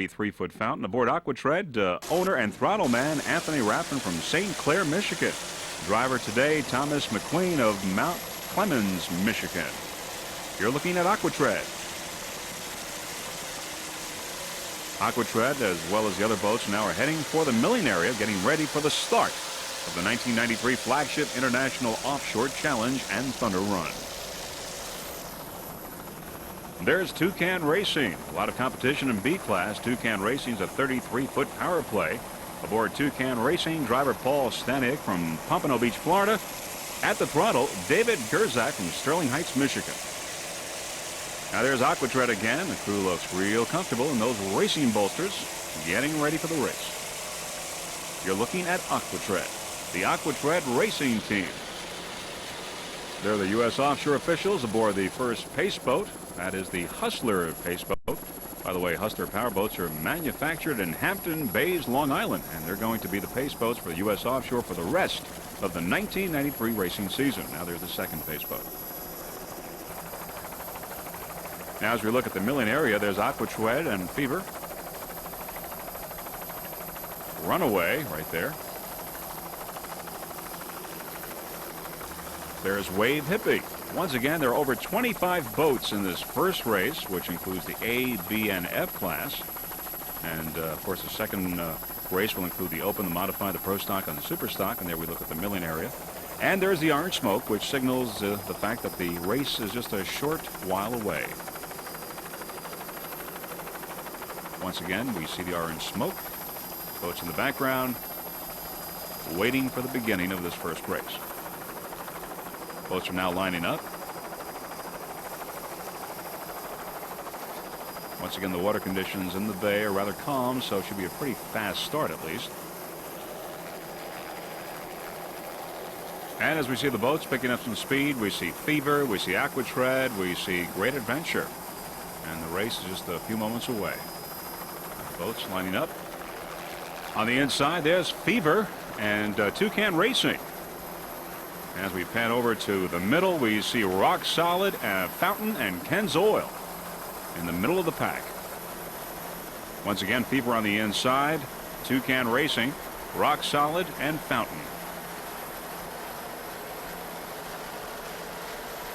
3-foot fountain. Aboard Aquatred, owner and throttle man Anthony Rappin from St. Clair, Michigan. Driver today, Thomas McQueen of Mount Clemens, Michigan. You're looking at Aquatred. Aquatred, as well as the other boats, now are heading for the milling area, getting ready for the start of the 1993 Flagship International Offshore Challenge and Thunder Run. There's Toucan Racing. A lot of competition in B class. Toucan Racing's a 33-foot power play. Aboard Toucan Racing, driver Paul Staniak from Pompano Beach, Florida. At the throttle, David Gerzak from Sterling Heights, Michigan. Now there's Aquatred again. The crew looks real comfortable in those racing bolsters, getting ready for the race. You're looking at Aquatred, the Aquatred racing team. They're the U.S. offshore officials aboard the first pace boat. That is the Hustler pace boat. By the way, Hustler powerboats are manufactured in Hampton Bays, Long Island, and they're going to be the pace boats for the U.S. offshore for the rest of the 1993 racing season. Now there's the second pace boat. Now as we look at the milling area, there's Aquatred and Fever. Runaway right there. There's Wave Hippie. Once again, there are over 25 boats in this first race, which includes the A, B, and F class. And, of course, the second race will include the Open, the Modified, the Pro Stock, and the Super Stock. And there we look at the milling area. And there's the orange smoke, which signals the fact that the race is just a short while away. Once again, we see the orange smoke. Boats in the background, waiting for the beginning of this first race. Boats are now lining up. Once again, the water conditions in the bay are rather calm, so it should be a pretty fast start at least. And as we see the boats picking up some speed, we see Fever, we see Aquatred, we see Great Adventure. And the race is just a few moments away. Boats lining up. On the inside, there's Fever and Toucan Racing. As we pan over to the middle, we see Rock Solid, Fountain, and Ken's Oil in the middle of the pack. Once again, Fever on the inside, Toucan Racing, Rock Solid, and Fountain.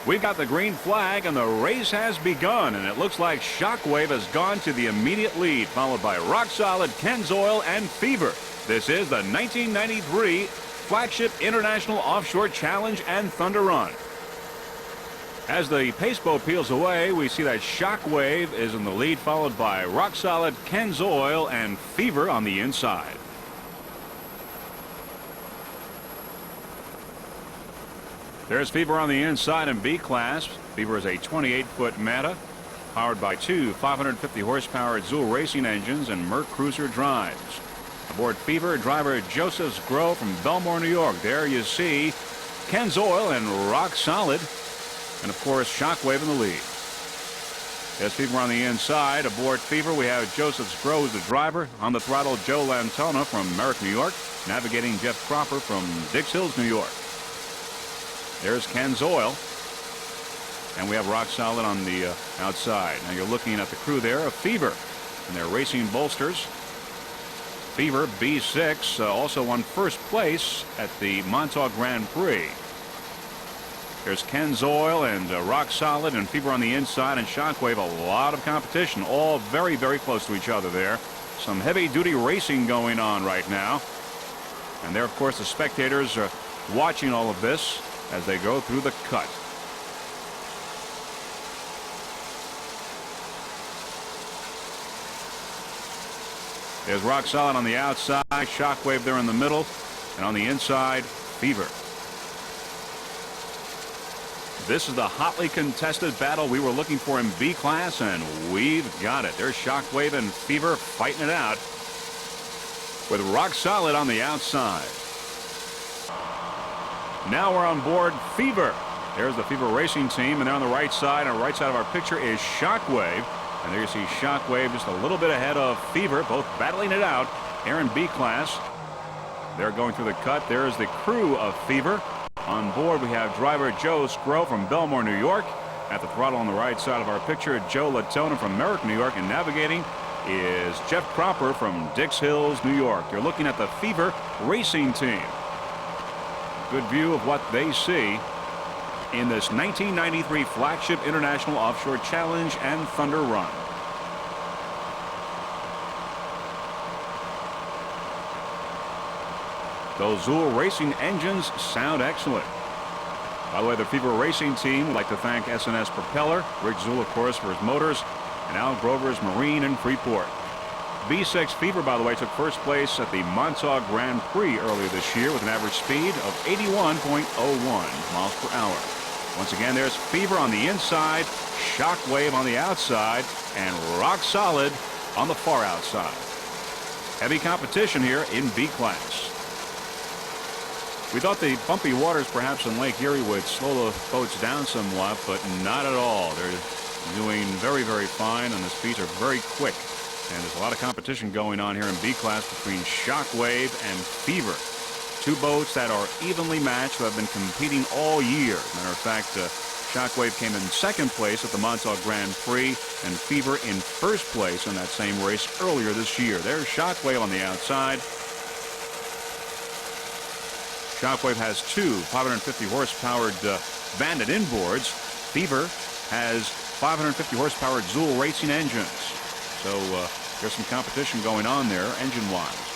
We've got the green flag, and the race has begun, and it looks like Shockwave has gone to the immediate lead, followed by Rock Solid, Ken's Oil, and Fever. This is the 1993 Flagship International Offshore Challenge and Thunder Run. As the pace boat peels away, we see that Shockwave is in the lead, followed by Rock Solid, Ken's Oil, and Fever on the inside. There's Fever on the inside in B class. Fever is a 28-foot Manta, powered by two 550 horsepower dual racing engines and Merc Cruiser drives. Aboard Fever, driver Joseph Grove from Belmore, New York. There you see Ken's Oil and Rock Solid, and of course Shockwave in the lead. There's Fever on the inside. Aboard Fever, we have Joseph Grove as the driver. On the throttle, Joe Lantona from Merrick, New York. Navigating, Jeff Cropper from Dix Hills, New York. There's Ken's Oil, and we have Rock Solid on the outside. Now you're looking at the crew there of Fever and their racing bolsters. Fever, B6, also won first place at the Montauk Grand Prix. There's Ken's Oil and Rock Solid and Fever on the inside, and Shockwave. A lot of competition, all very, very close to each other there. Some heavy-duty racing going on right now. And there, of course, the spectators are watching all of this as they go through the cut. There's Rock Solid on the outside, Shockwave there in the middle, and on the inside, Fever. This is the hotly contested battle we were looking for in B class, and we've got it. There's Shockwave and Fever fighting it out with Rock Solid on the outside. Now we're on board Fever. There's the Fever racing team, and there on the right side, of our picture is Shockwave. And there you see Shockwave just a little bit ahead of Fever, both battling it out here in B class. They're going through the cut. There's the crew of Fever. On board, we have driver Joe Scrow from Belmore, New York. At the throttle on the right side of our picture, Joe Latona from Merrick, New York. And navigating, is Jeff Cropper from Dix Hills, New York. You're looking at the Fever Racing Team. Good view of what they see in this 1993 Flagship International Offshore Challenge and Thunder Run. Those Zool Racing engines sound excellent. By the way, the Fever Racing Team would like to thank S&S Propeller, Rick Zool, of course, for his motors, and Al Grover's Marine in Freeport. V6 Fever, by the way, took first place at the Montauk Grand Prix earlier this year with an average speed of 81.01 miles per hour. Once again, there's Fever on the inside, Shockwave on the outside, and Rock Solid on the far outside. Heavy competition here in B class. We thought the bumpy waters perhaps in Lake Erie would slow the boats down somewhat, but not at all. They're doing very, very fine, and the speeds are very quick. And there's a lot of competition going on here in B class between Shockwave and Fever. Two boats that are evenly matched, who have been competing all year. Matter of fact, Shockwave came in second place at the Montauk Grand Prix, and Fever in first place in that same race earlier this year. There's Shockwave on the outside. Shockwave has two 550 horsepower Bandit inboards. Fever has 550 horsepower Zool Racing engines. So there's some competition going on there engine-wise.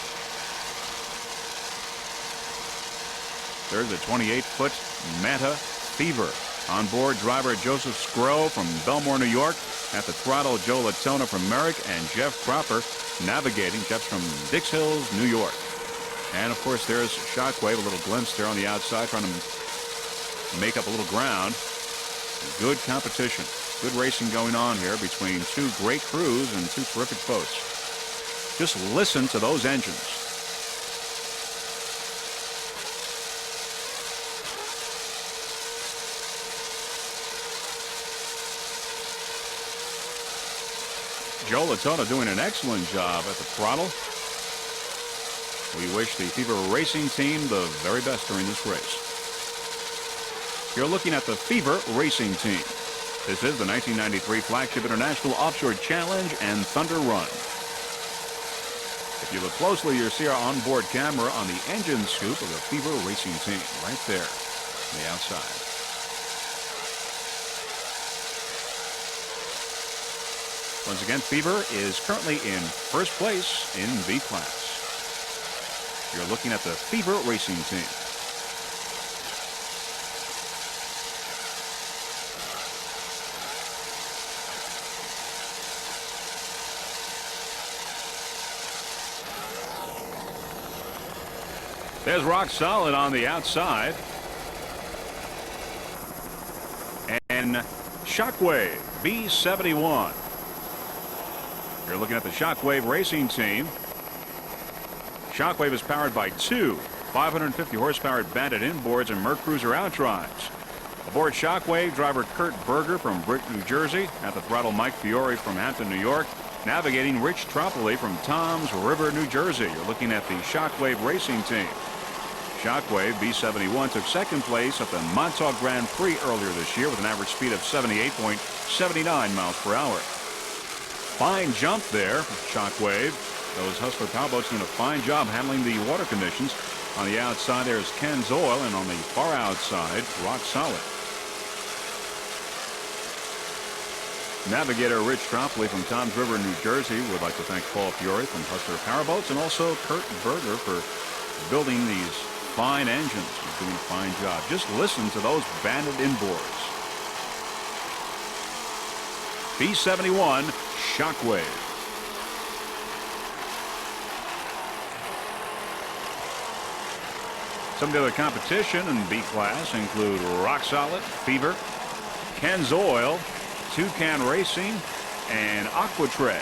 There's a 28-foot Manta Fever. On board, driver Joseph Scrow from Belmore, New York. At the throttle, Joe Latona from Merrick, and Jeff Cropper navigating. Jeff's from Dix Hills, New York. And, of course, there's Shockwave, a little glimpse there on the outside, trying to make up a little ground. Good competition. Good racing going on here between two great crews and two terrific boats. Just listen to those engines. Joe Latona doing an excellent job at the throttle. We wish the Fever Racing Team the very best during this race. You're looking at the Fever Racing Team. This is the 1993 Flagship International Offshore Challenge and Thunder Run. If you look closely, you'll see our onboard camera on the engine scoop of the Fever Racing Team right there on the outside. Once again, Fever is currently in first place in B class. You're looking at the Fever Racing Team. There's Rock Solid on the outside. And Shockwave B71. You're looking at the Shockwave Racing Team. Shockwave is powered by two 550 horsepower Bandit inboards and Merc Cruiser outdrives. Aboard Shockwave, driver Kurt Berger from Brick, New Jersey. At the throttle, Mike Fiore from Hampton, New York. Navigating, Rich Tropoli from Toms River, New Jersey. You're looking at the Shockwave Racing Team. Shockwave B71 took second place at the Montauk Grand Prix earlier this year with an average speed of 78.79 miles per hour. Fine jump there, Shockwave. Those Hustler Powerboats doing a fine job handling the water conditions. On the outside, there's Ken's Oil, and on the far outside, Rock Solid. Navigator Rich Tropoli from Toms River, New Jersey would like to thank Paul Fiore from Hustler Powerboats and also Kurt Berger for building these fine engines. He's doing a fine job. Just listen to those Bandit inboards. B71 Shockwave. Some of the other competition in B class include Rock Solid, Fever, Ken's Oil, Toucan Racing, and Aquatred.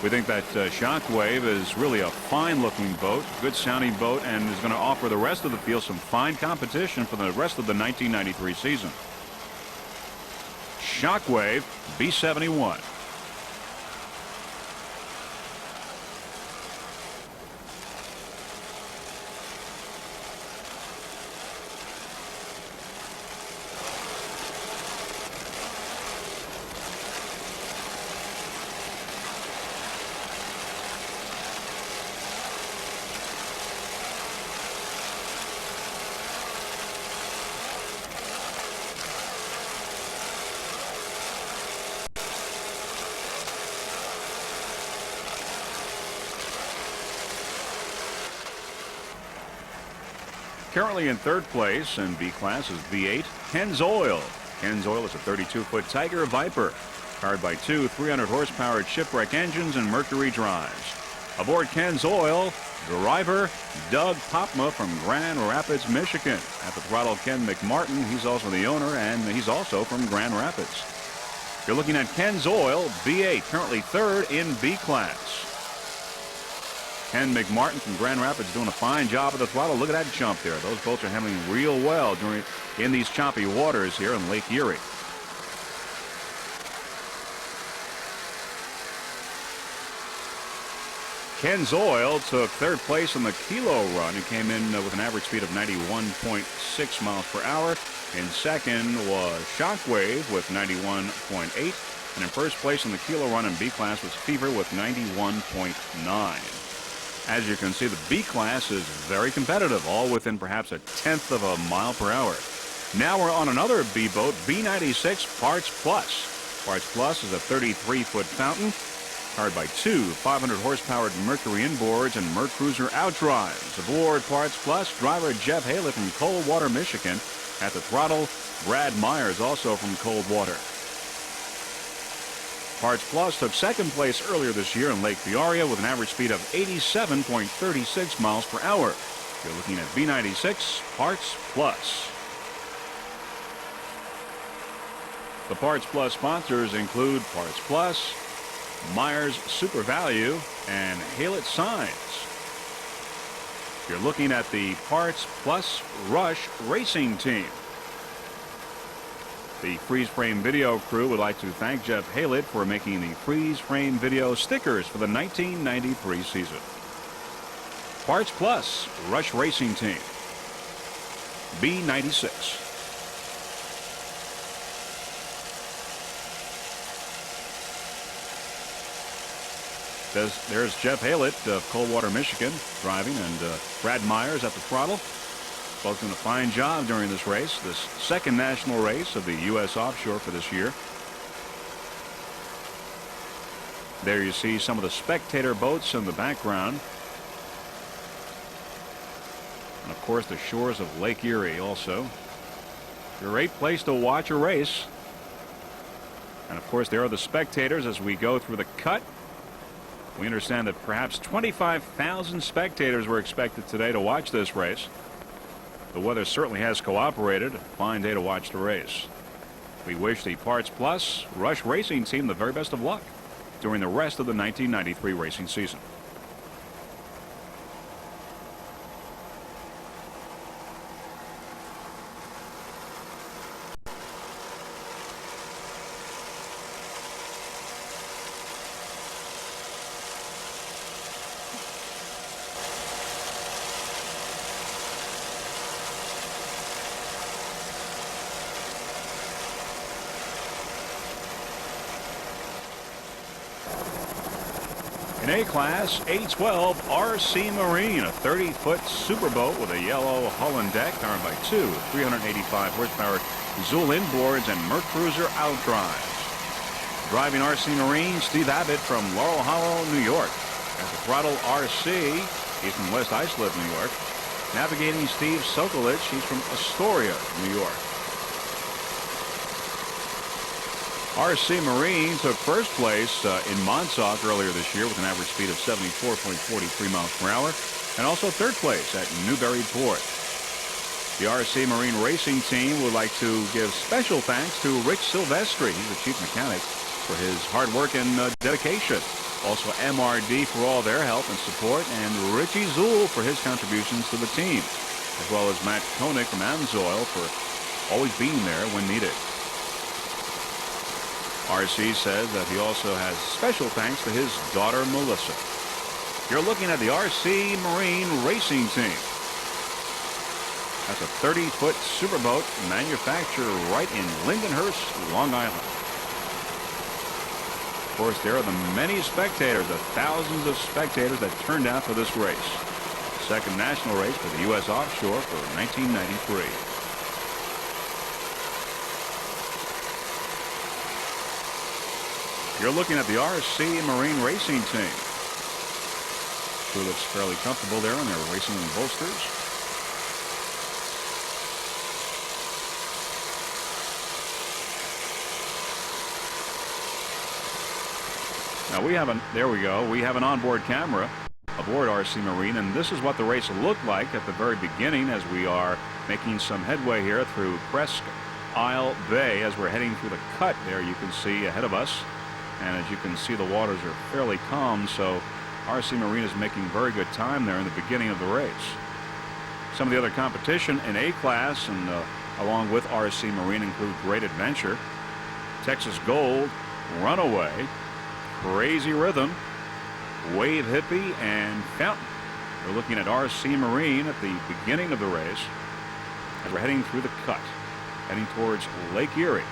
We think that Shockwave is really a fine-looking boat, good sounding boat, and is going to offer the rest of the field some fine competition for the rest of the 1993 season. Shockwave B71. Currently in third place in B class is V8, Pennzoil. Pennzoil is a 32-foot Tiger Viper, powered by two 300-horsepower shipwreck engines and Mercury drives. Aboard Pennzoil, driver Doug Popma from Grand Rapids, Michigan. At the throttle, Ken McMartin. He's also the owner, and he's also from Grand Rapids. You're looking at Pennzoil, V8, currently third in B class. Ken McMartin from Grand Rapids doing a fine job at the throttle. Look at that jump there. Those boats are handling real well in these choppy waters here in Lake Erie. Pennzoil took third place in the kilo run. He came in with an average speed of 91.6 miles per hour. In second was Shockwave with 91.8. And in first place in the kilo run in B class was Fever with 91.9. As you can see, the B class is very competitive, all within perhaps a tenth of a mile per hour. Now we're on another B boat, B96 Parts Plus. Parts Plus is a 33-foot fountain, powered by two 500-horsepower Mercury inboards and Mercruiser outdrives. Aboard Parts Plus, driver Jeff Haley from Coldwater, Michigan. At the throttle, Brad Myers, also from Coldwater. Parts Plus took second place earlier this year in Lake Peoria with an average speed of 87.36 miles per hour. You're looking at B96 Parts Plus. The Parts Plus sponsors include Parts Plus, Myers Super Value, and Haylett Signs. You're looking at the Parts Plus Rush Racing Team. The Freeze Frame Video crew would like to thank Jeff Halett for making the Freeze Frame Video stickers for the 1993 season. Parts Plus Rush Racing Team, B96. There's Jeff Halett of Coldwater, Michigan, driving, and Brad Myers at the throttle. Both doing a fine job during this race, this second national race of the U.S. Offshore for this year. There you see some of the spectator boats in the background. And of course the shores of Lake Erie also. Great place to watch a race. And of course there are the spectators as we go through the cut. We understand that perhaps 25,000 spectators were expected today to watch this race. The weather certainly has cooperated. A fine day to watch the race. We wish the Parts Plus Rush Racing Team the very best of luck during the rest of the 1993 racing season. In A class, A12 RC Marine, a 30-foot superboat with a yellow hull and deck, powered by two 385-horsepower Zool inboards and Mercruiser outdrives. Driving RC Marine, Steve Abbott from Laurel Hollow, New York. At the throttle, RC, he's from West Islip, New York. Navigating, Steve Sokolich, he's from Astoria, New York. RC Marine took first place in Montauk earlier this year with an average speed of 74.43 miles per hour, and also third place at Newburyport. The RC Marine Racing Team would like to give special thanks to Rich Silvestri. He's the chief mechanic, for his hard work and dedication. Also MRD for all their help and support, and Richie Zool for his contributions to the team, as well as Matt Koenig from Amsoil for always being there when needed. RC says that he also has special thanks to his daughter Melissa. You're looking at the RC Marine Racing Team. That's a 30-foot superboat manufactured right in Lindenhurst, Long Island. Of course, there are the many spectators, the thousands of spectators that turned out for this race. Second national race for the U.S. Offshore for 1993. You're looking at the RC Marine Racing Team. Crew looks fairly comfortable there in their racing bolsters. Now there we go. We have an onboard camera aboard RC Marine, and this is what the race looked like at the very beginning as we are making some headway here through Presque Isle Bay as we're heading through the cut there you can see ahead of us. And as you can see, the waters are fairly calm, so RC Marine is making very good time there in the beginning of the race. Some of the other competition in A class and along with RC Marine include Great Adventure, Texas Gold, Runaway, Crazy Rhythm, Wave Hippie, and Fountain. We're looking at RC Marine at the beginning of the race as we're heading through the cut, heading towards Lake Erie.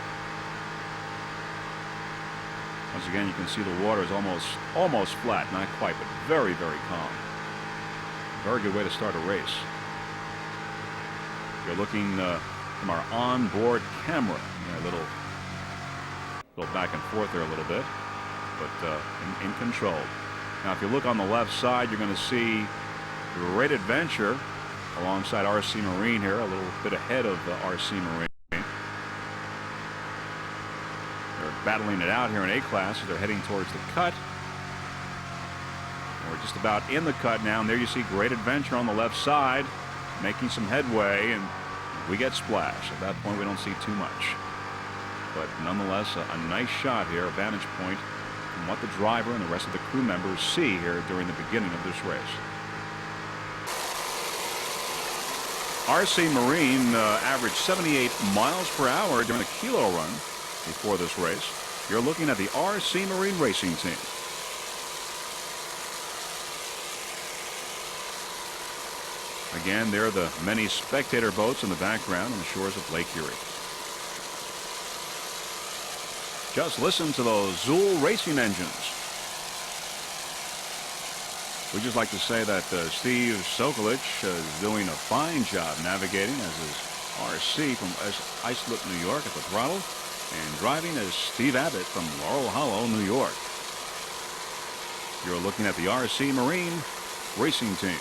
Once again, you can see the water is almost flat, not quite, but very, very calm. Very good way to start a race. You're looking from our onboard camera. A little back and forth there a little bit, but in control. Now, if you look on the left side, you're going to see Great Adventure alongside RC Marine here, a little bit ahead of RC Marine. They're battling it out here in A class as they're heading towards the cut. We're just about in the cut now, and there you see Great Adventure on the left side making some headway, and we get splashed. At that point, we don't see too much. But nonetheless, a nice shot here, a vantage point from what the driver and the rest of the crew members see here during the beginning of this race. RC Marine averaged 78 miles per hour during the kilo run before this race. You're looking at the RC Marine racing team. Again, there are the many spectator boats in the background on the shores of Lake Erie. Just listen to those Zool racing engines. We'd just like to say that Steve Sokolich is doing a fine job navigating as his RC from Islip, New York at the throttle, and driving as Steve Abbott from Laurel Hollow, New York. You're looking at the RC Marine racing team.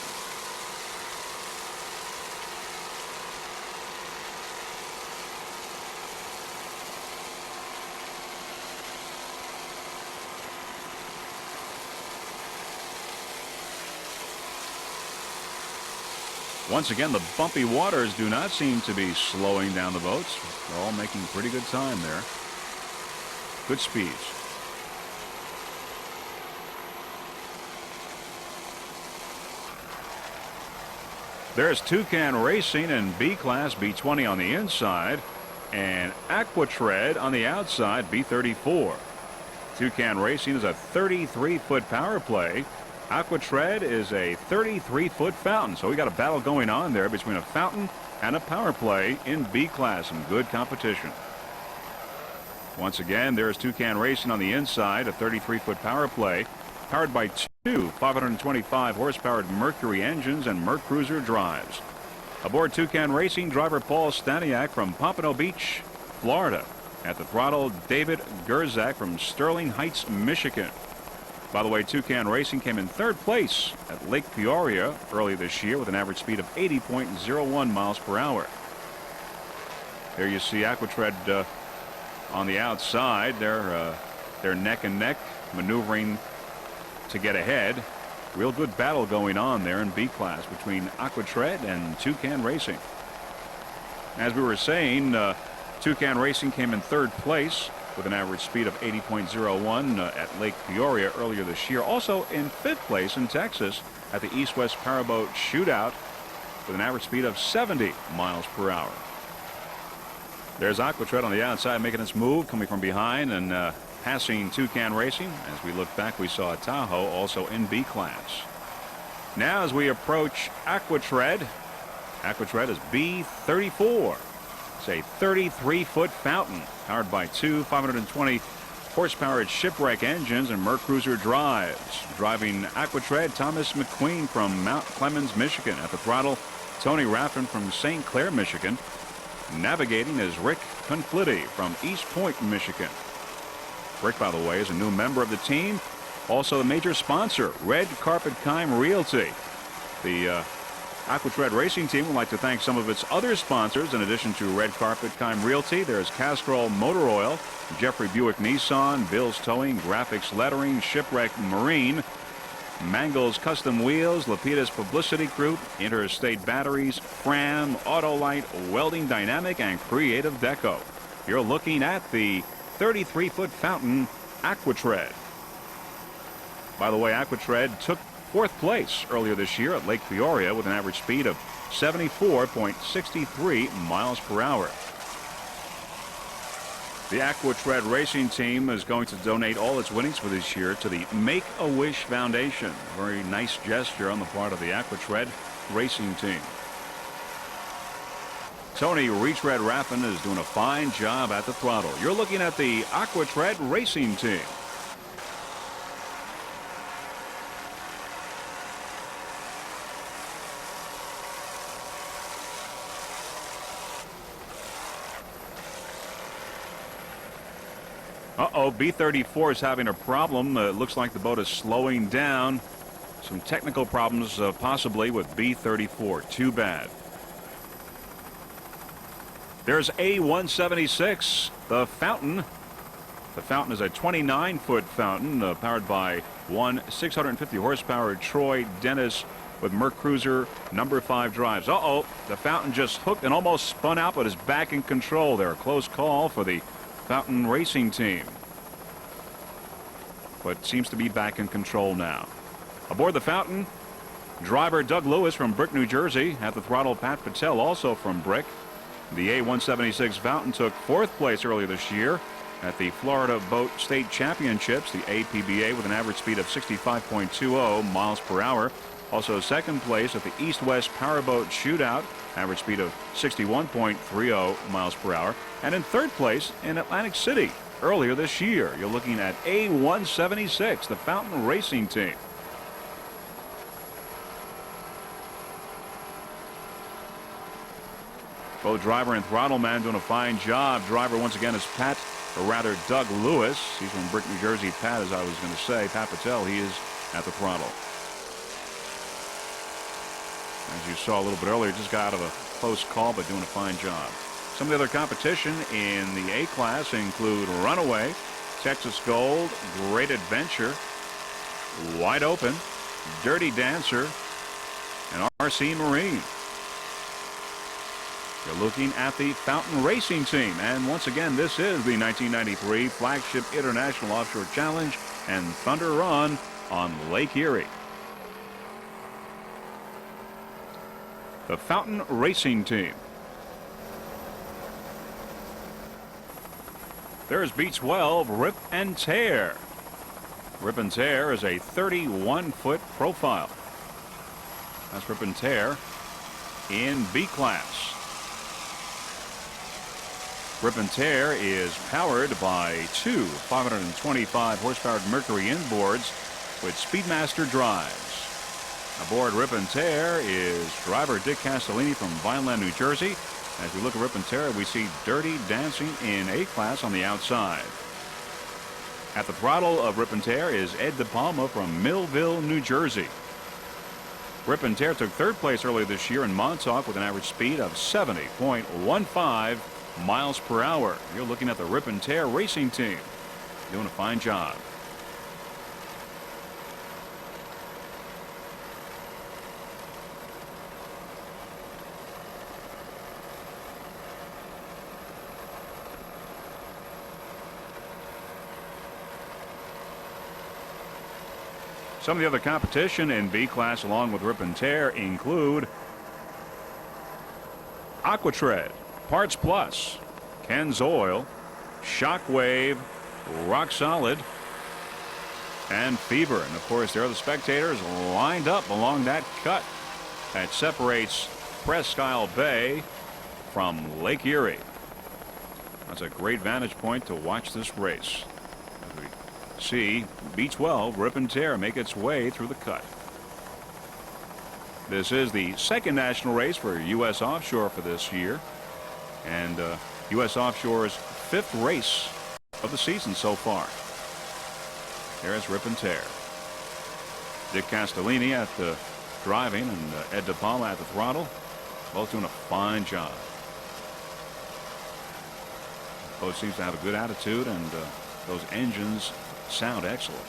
Once again, the bumpy waters do not seem to be slowing down the boats. They're all making pretty good time there. Good speeds. There's Toucan Racing in B class, B20 on the inside, and Aquatred on the outside, B34. Toucan Racing is a 33-foot power play. Aquatred is a 33-foot fountain. So we got a battle going on there between a fountain and a power play in B class. Some good competition. Once again, there's Toucan Racing on the inside, a 33-foot power play, powered by two 525 horsepower Mercury engines and Mercruiser drives. Aboard Toucan Racing, driver Paul Staniak from Pompano Beach, Florida. At the throttle, David Gerzak from Sterling Heights, Michigan. By the way, Toucan Racing came in third place at Lake Peoria early this year with an average speed of 80.01 miles per hour. There you see Aquatred on the outside. They're neck and neck, maneuvering to get ahead. Real good battle going on there in B class between Aquatred and Toucan Racing. As we were saying, Toucan Racing came in third place with an average speed of 80.01 at Lake Peoria earlier this year. Also in fifth place in Texas at the East-West Powerboat Shootout with an average speed of 70 miles per hour. There's Aquatred on the outside making its move, coming from behind and passing Toucan Racing. As we look back, we saw Tahoe also in B class. Now as we approach Aquatred, Aquatred is B34. It's a 33-foot fountain powered by two 520 horsepower shipwreck engines and Mercruiser drives. Driving Aquatred, Thomas McQueen from Mount Clemens, Michigan. At the throttle, Tony Raffin from St. Clair, Michigan. Navigating is Rick Conflitti from East Point, Michigan. Rick, by the way, is a new member of the team. Also a major sponsor, Red Carpet Kime Realty. The AquaTread Racing Team would like to thank some of its other sponsors. In addition to Red Carpet Kime Realty, there's Castrol Motor Oil, Jeffrey Buick Nissan, Bill's Towing, Graphics Lettering, Shipwreck Marine, Mangles Custom Wheels, Lapidus Publicity Group, Interstate Batteries, Fram, Autolite, Welding Dynamic, and Creative Deco. You're looking at the 33-foot fountain AquaTread. By the way, AquaTread took 4th place earlier this year at Lake Peoria with an average speed of 74.63 miles per hour. The AquaTread Racing Team is going to donate all its winnings for this year to the Make-A-Wish Foundation. A very nice gesture on the part of the AquaTread Racing Team. Tony Retread Raffin is doing a fine job at the throttle. You're looking at the AquaTread Racing Team. B-34 is having a problem. It looks like the boat is slowing down. Some technical problems possibly with B-34. Too bad. There's A-176, the fountain. The fountain is a 29-foot fountain powered by one 650-horsepower Troy Dennis with Mercruiser number 5 drives. The fountain just hooked and almost spun out, but is back in control there. A close call for the Fountain Racing Team, but seems to be back in control now. Aboard the Fountain, driver Doug Lewis from Brick, New Jersey. At the throttle, Pat Patel, also from Brick. The A-176 Fountain took 4th place earlier this year at the Florida Boat State Championships, the APBA, with an average speed of 65.20 miles per hour. Also 2nd place at the East-West Powerboat Shootout, average speed of 61.30 miles per hour. And in 3rd place in Atlantic City earlier this year. You're looking at A-176, the Fountain Racing Team. Both driver and throttle man doing a fine job. Driver once again is Doug Lewis. He's from Brick, New Jersey. Pat, as I was going to say, Pat Patel, he is at the throttle. As you saw a little bit earlier, just got out of a close call, but doing a fine job. Some of the other competition in the A class include Runaway, Texas Gold, Great Adventure, Wide Open, Dirty Dancer, and RC Marine. You're looking at the Fountain Racing Team. And once again, this is the 1993 Flagship International Offshore Challenge and Thunder Run on Lake Erie. The Fountain Racing Team. There's B-12 Rip and Tear. Rip and Tear is a 31-foot profile. That's Rip and Tear in B class. Rip and Tear is powered by two 525 horsepower Mercury inboards with Speedmaster drives. Aboard Rip and Tear is driver Dick Castellini from Vineland, New Jersey. As we look at Rip and Tear, we see Dirty Dancing in A class on the outside. At the throttle of Rip and Tear is Ed DePalma from Millville, New Jersey. Rip and Tear took 3rd place earlier this year in Montauk with an average speed of 70.15 miles per hour. You're looking at the Rip and Tear Racing Team. Doing a fine job. Some of the other competition in B class along with Rip and Tear include AquaTread, Parts Plus, Ken's Oil, Shockwave, Rock Solid, and Fever. And of course, there are the spectators lined up along that cut that separates Presque Isle Bay from Lake Erie. That's a great vantage point to watch this race. As we see B-12 Rip and Tear make its way through the cut. This is the 2nd national race for U.S. Offshore for this year, and U.S. Offshore's 5th race of the season so far. There's Rip and Tear. Dick Castellini at the driving and Ed DePaula at the throttle. Both doing a fine job. Boat seems to have a good attitude, and those engines sound excellent.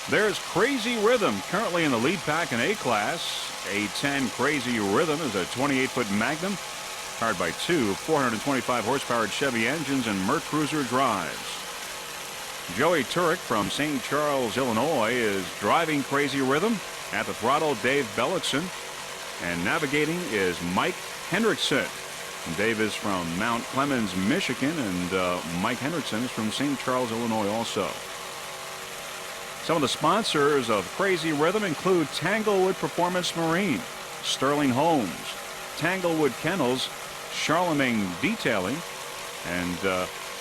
There's Crazy Rhythm, currently in the lead pack in A class. A10 Crazy Rhythm is a 28-foot Magnum, powered by two 425 horsepower Chevy engines and Merc Cruiser drives. Joey Turek from St. Charles, Illinois, is driving Crazy Rhythm. At the throttle, Dave Bellickson, and navigating is Mike Hendrickson. And Dave is from Mount Clemens, Michigan, and Mike Hendrickson is from St. Charles, Illinois also. Some of the sponsors of Crazy Rhythm include Tanglewood Performance Marine, Sterling Homes, Tanglewood Kennels, Charlemagne Detailing, and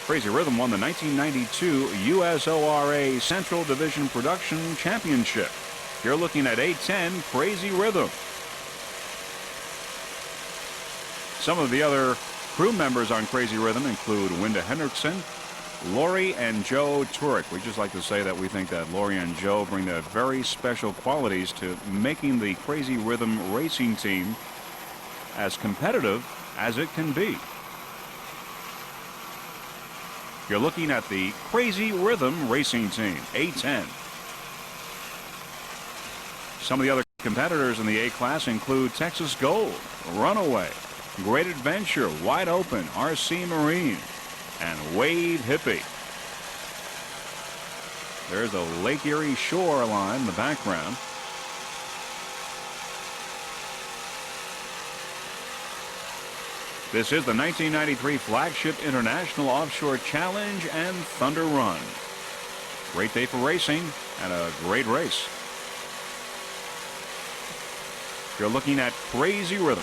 Crazy Rhythm won the 1992 USORA Central Division Production Championship. You're looking at A10 Crazy Rhythm. Some of the other crew members on Crazy Rhythm include Winda Hendrickson, Lori and Joe Turek. We just like to say that we think that Lori and Joe bring their very special qualities to making the Crazy Rhythm racing team as competitive as it can be. You're looking at the Crazy Rhythm racing team, A10. Some of the other competitors in the A class include Texas Gold, Runaway, Great Adventure, Wide Open, RC Marine, and Wave Hippie. There's a Lake Erie shoreline in the background. This is the 1993 Flagship International Offshore Challenge and Thunder Run. Great day for racing and a great race. You're looking at Crazy Rhythm.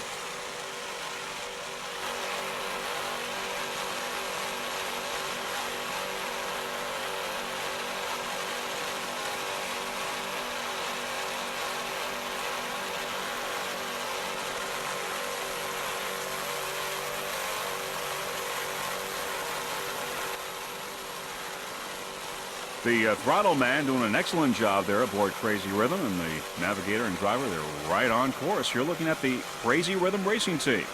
The throttle man doing an excellent job there aboard Crazy Rhythm, and the navigator and driver, they're right on course. You're looking at the Crazy Rhythm racing team.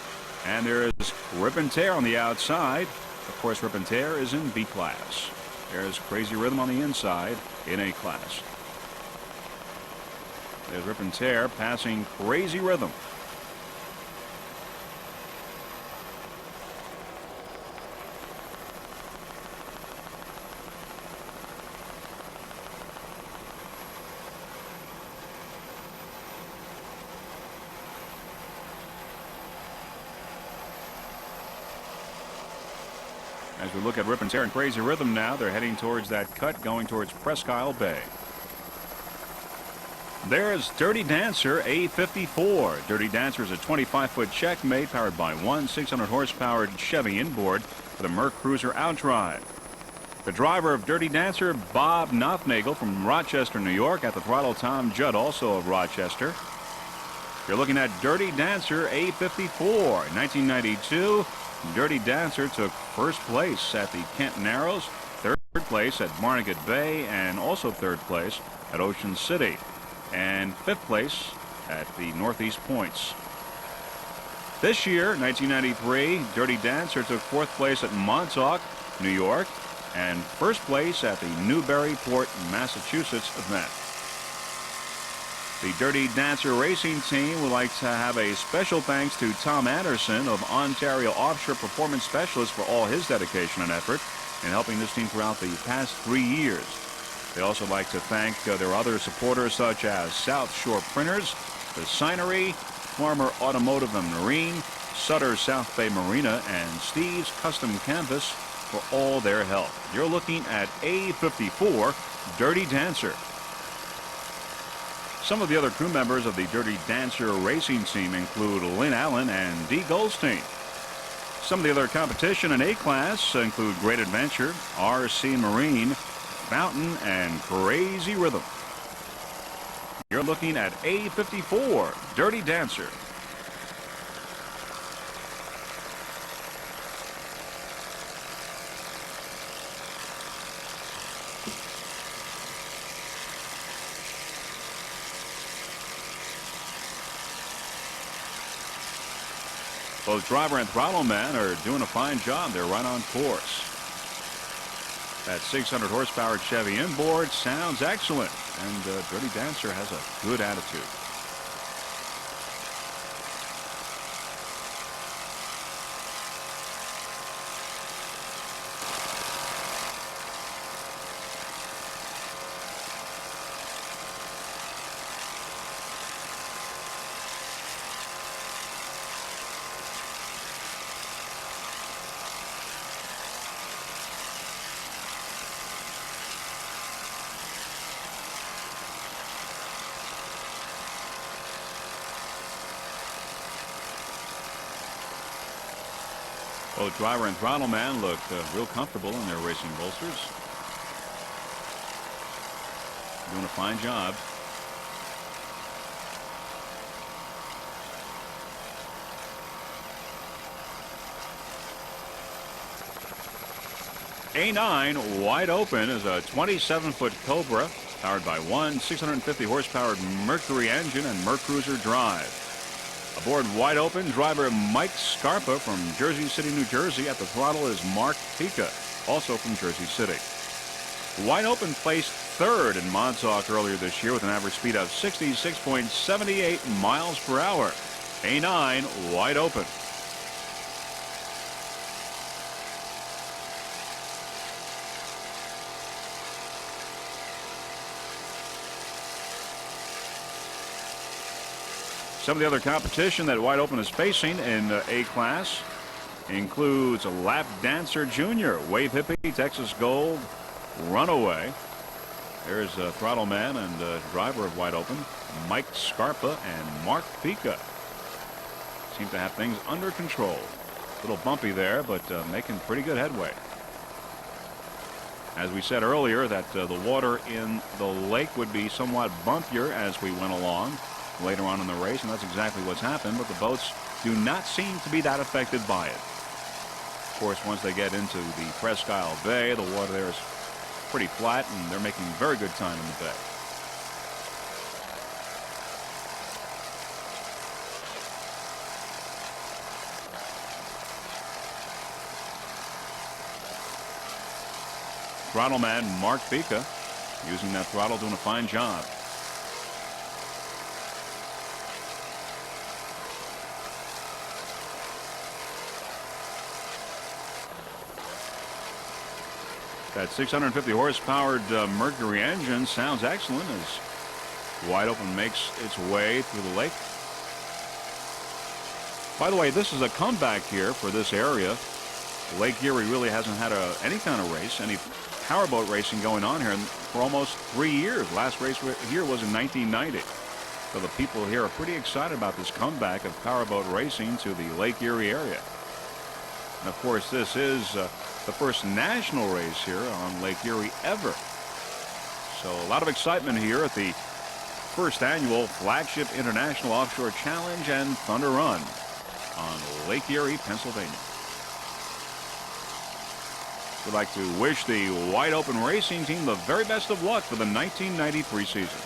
And there is Rip and Tear on the outside. Of course, Rip and Tear is in B class. There's Crazy Rhythm on the inside in A class. There's Rip and Tear passing Crazy Rhythm. As we look at Rip and Tear and Crazy Rhythm now, they're heading towards that cut, going towards Presque Isle Bay. There's Dirty Dancer A54. Dirty Dancer is a 25-foot checkmate powered by one 600-horsepower Chevy inboard with a Merc Cruiser outdrive. The driver of Dirty Dancer, Bob Nothnagel from Rochester, New York. At the throttle, Tom Judd, also of Rochester. You're looking at Dirty Dancer A54. In 1992, Dirty Dancer took first place at the Kent Narrows, third place at Barnegat Bay, and also third place at Ocean City, and fifth place at the Northeast Points. This year, 1993, Dirty Dancer took fourth place at Montauk, New York, and first place at the Newburyport, Massachusetts event. The Dirty Dancer racing team would like to have a special thanks to Tom Anderson of Ontario Offshore Performance Specialist for all his dedication and effort in helping this team throughout the past 3 years. They also like to thank their other supporters such as South Shore Printers, the Signery, Farmer Automotive and Marine, Sutter South Bay Marina, and Steve's Custom Canvas for all their help. You're looking at A54 Dirty Dancer. Some of the other crew members of the Dirty Dancer racing team include Lynn Allen and Dee Goldstein. Some of the other competition in A-Class include Great Adventure, RC Marine, Fountain, and Crazy Rhythm. You're looking at A54 Dirty Dancer. Both driver and throttle man are doing a fine job. They're right on course. That 600 horsepower Chevy inboard sounds excellent, and Dirty Dancer has a good attitude. Both driver and throttle man look real comfortable in their racing bolsters. Doing a fine job. A9 wide open is a 27-foot Cobra powered by one 650 horsepower Mercury engine and Mercruiser drive. Aboard Wide Open, driver Mike Scarpa from Jersey City, New Jersey. At the throttle is Mark Pica, also from Jersey City. Wide Open placed third in Montauk earlier this year with an average speed of 66.78 miles per hour. A9 Wide Open. Some of the other competition that Wide Open is facing in A-Class includes a Lap Dancer Junior, Wave Hippie, Texas Gold, Runaway. There's throttle man and driver of Wide Open, Mike Scarpa and Mark Pica. Seem to have things under control. A little bumpy there, but making pretty good headway. As we said earlier, that the water in the lake would be somewhat bumpier as we went along later on in the race, and that's exactly what's happened, but the boats do not seem to be that affected by it. Of course, once they get into the Presque Isle Bay, the water there is pretty flat, and they're making very good time in the bay. Throttle man Mark Pica using that throttle, doing a fine job. That 650 horsepower Mercury engine sounds excellent as Wide Open makes its way through the lake. By the way, this is a comeback here for this area. Lake Erie really hasn't had any kind of race, any powerboat racing going on here for almost 3 years. Last race here was in 1990. So the people here are pretty excited about this comeback of powerboat racing to the Lake Erie area. And of course, this is the first national race here on Lake Erie ever. So a lot of excitement here at the first annual Flagship International Offshore Challenge and Thunder Run on Lake Erie, Pennsylvania. We'd like to wish the Wide Open racing team the very best of luck for the 1993 season.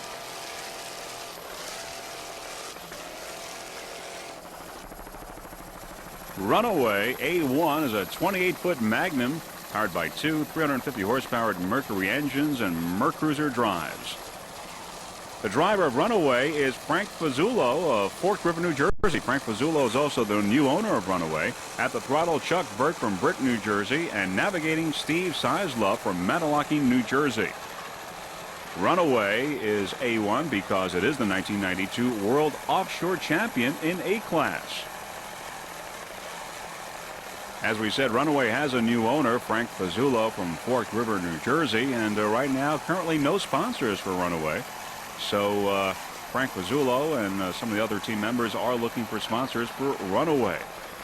Runaway A1 is a 28-foot Magnum powered by two 350 horsepower Mercury engines and Mercruiser drives. The driver of Runaway is Frank Fazzulo of Fork River, New Jersey. Frank Fazzulo is also the new owner of Runaway. At the throttle, Chuck Burt from Brick, New Jersey, and navigating Steve Seisla from Manawaki, New Jersey. Runaway is A1 because it is the 1992 World Offshore Champion in A-Class. As we said, Runaway has a new owner, Frank Fazzulo from Fork River, New Jersey, and right now currently no sponsors for Runaway. So Frank Fazzullo and some of the other team members are looking for sponsors for Runaway.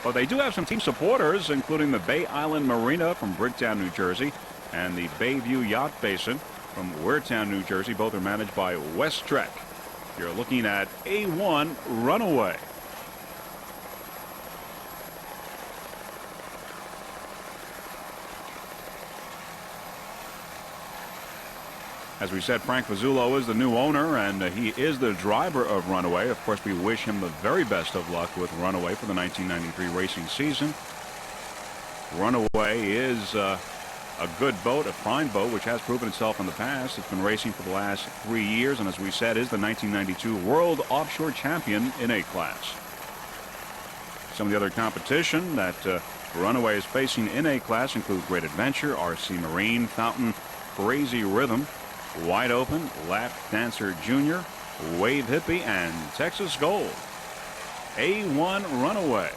But they do have some team supporters, including the Bay Island Marina from Bricktown, New Jersey, and the Bayview Yacht Basin from Weirtown, New Jersey. Both are managed by West Trek. You're looking at A1 Runaway. As we said, Frank Fazzullo is the new owner, and he is the driver of Runaway. Of course, we wish him the very best of luck with Runaway for the 1993 racing season. Runaway is a good boat, a fine boat, which has proven itself in the past. It's been racing for the last 3 years, and as we said, is the 1992 World Offshore Champion in A-Class. Some of the other competition that Runaway is facing in A-Class include Great Adventure, RC Marine, Fountain, Crazy Rhythm, Wide Open, Lap Dancer Jr., Wave Hippie, and Texas Gold. A1 Runaway.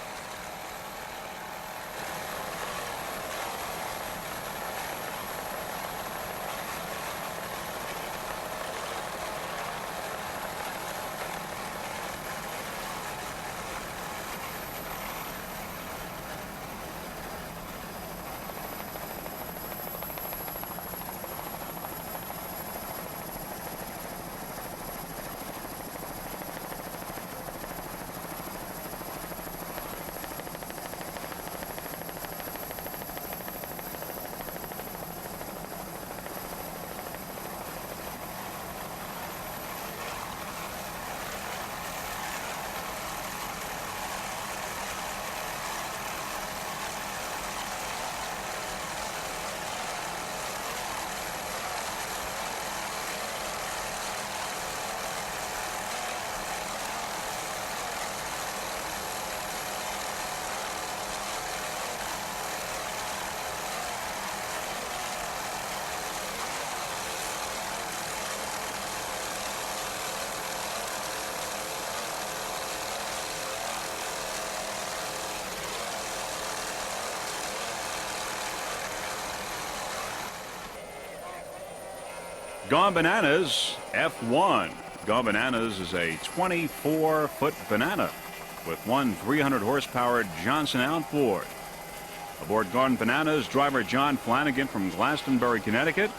Gone Bananas F1. Gone Bananas is a 24-foot banana with one 300-horsepower Johnson outboard. Aboard Gone Bananas, driver John Flanagan from Glastonbury, Connecticut.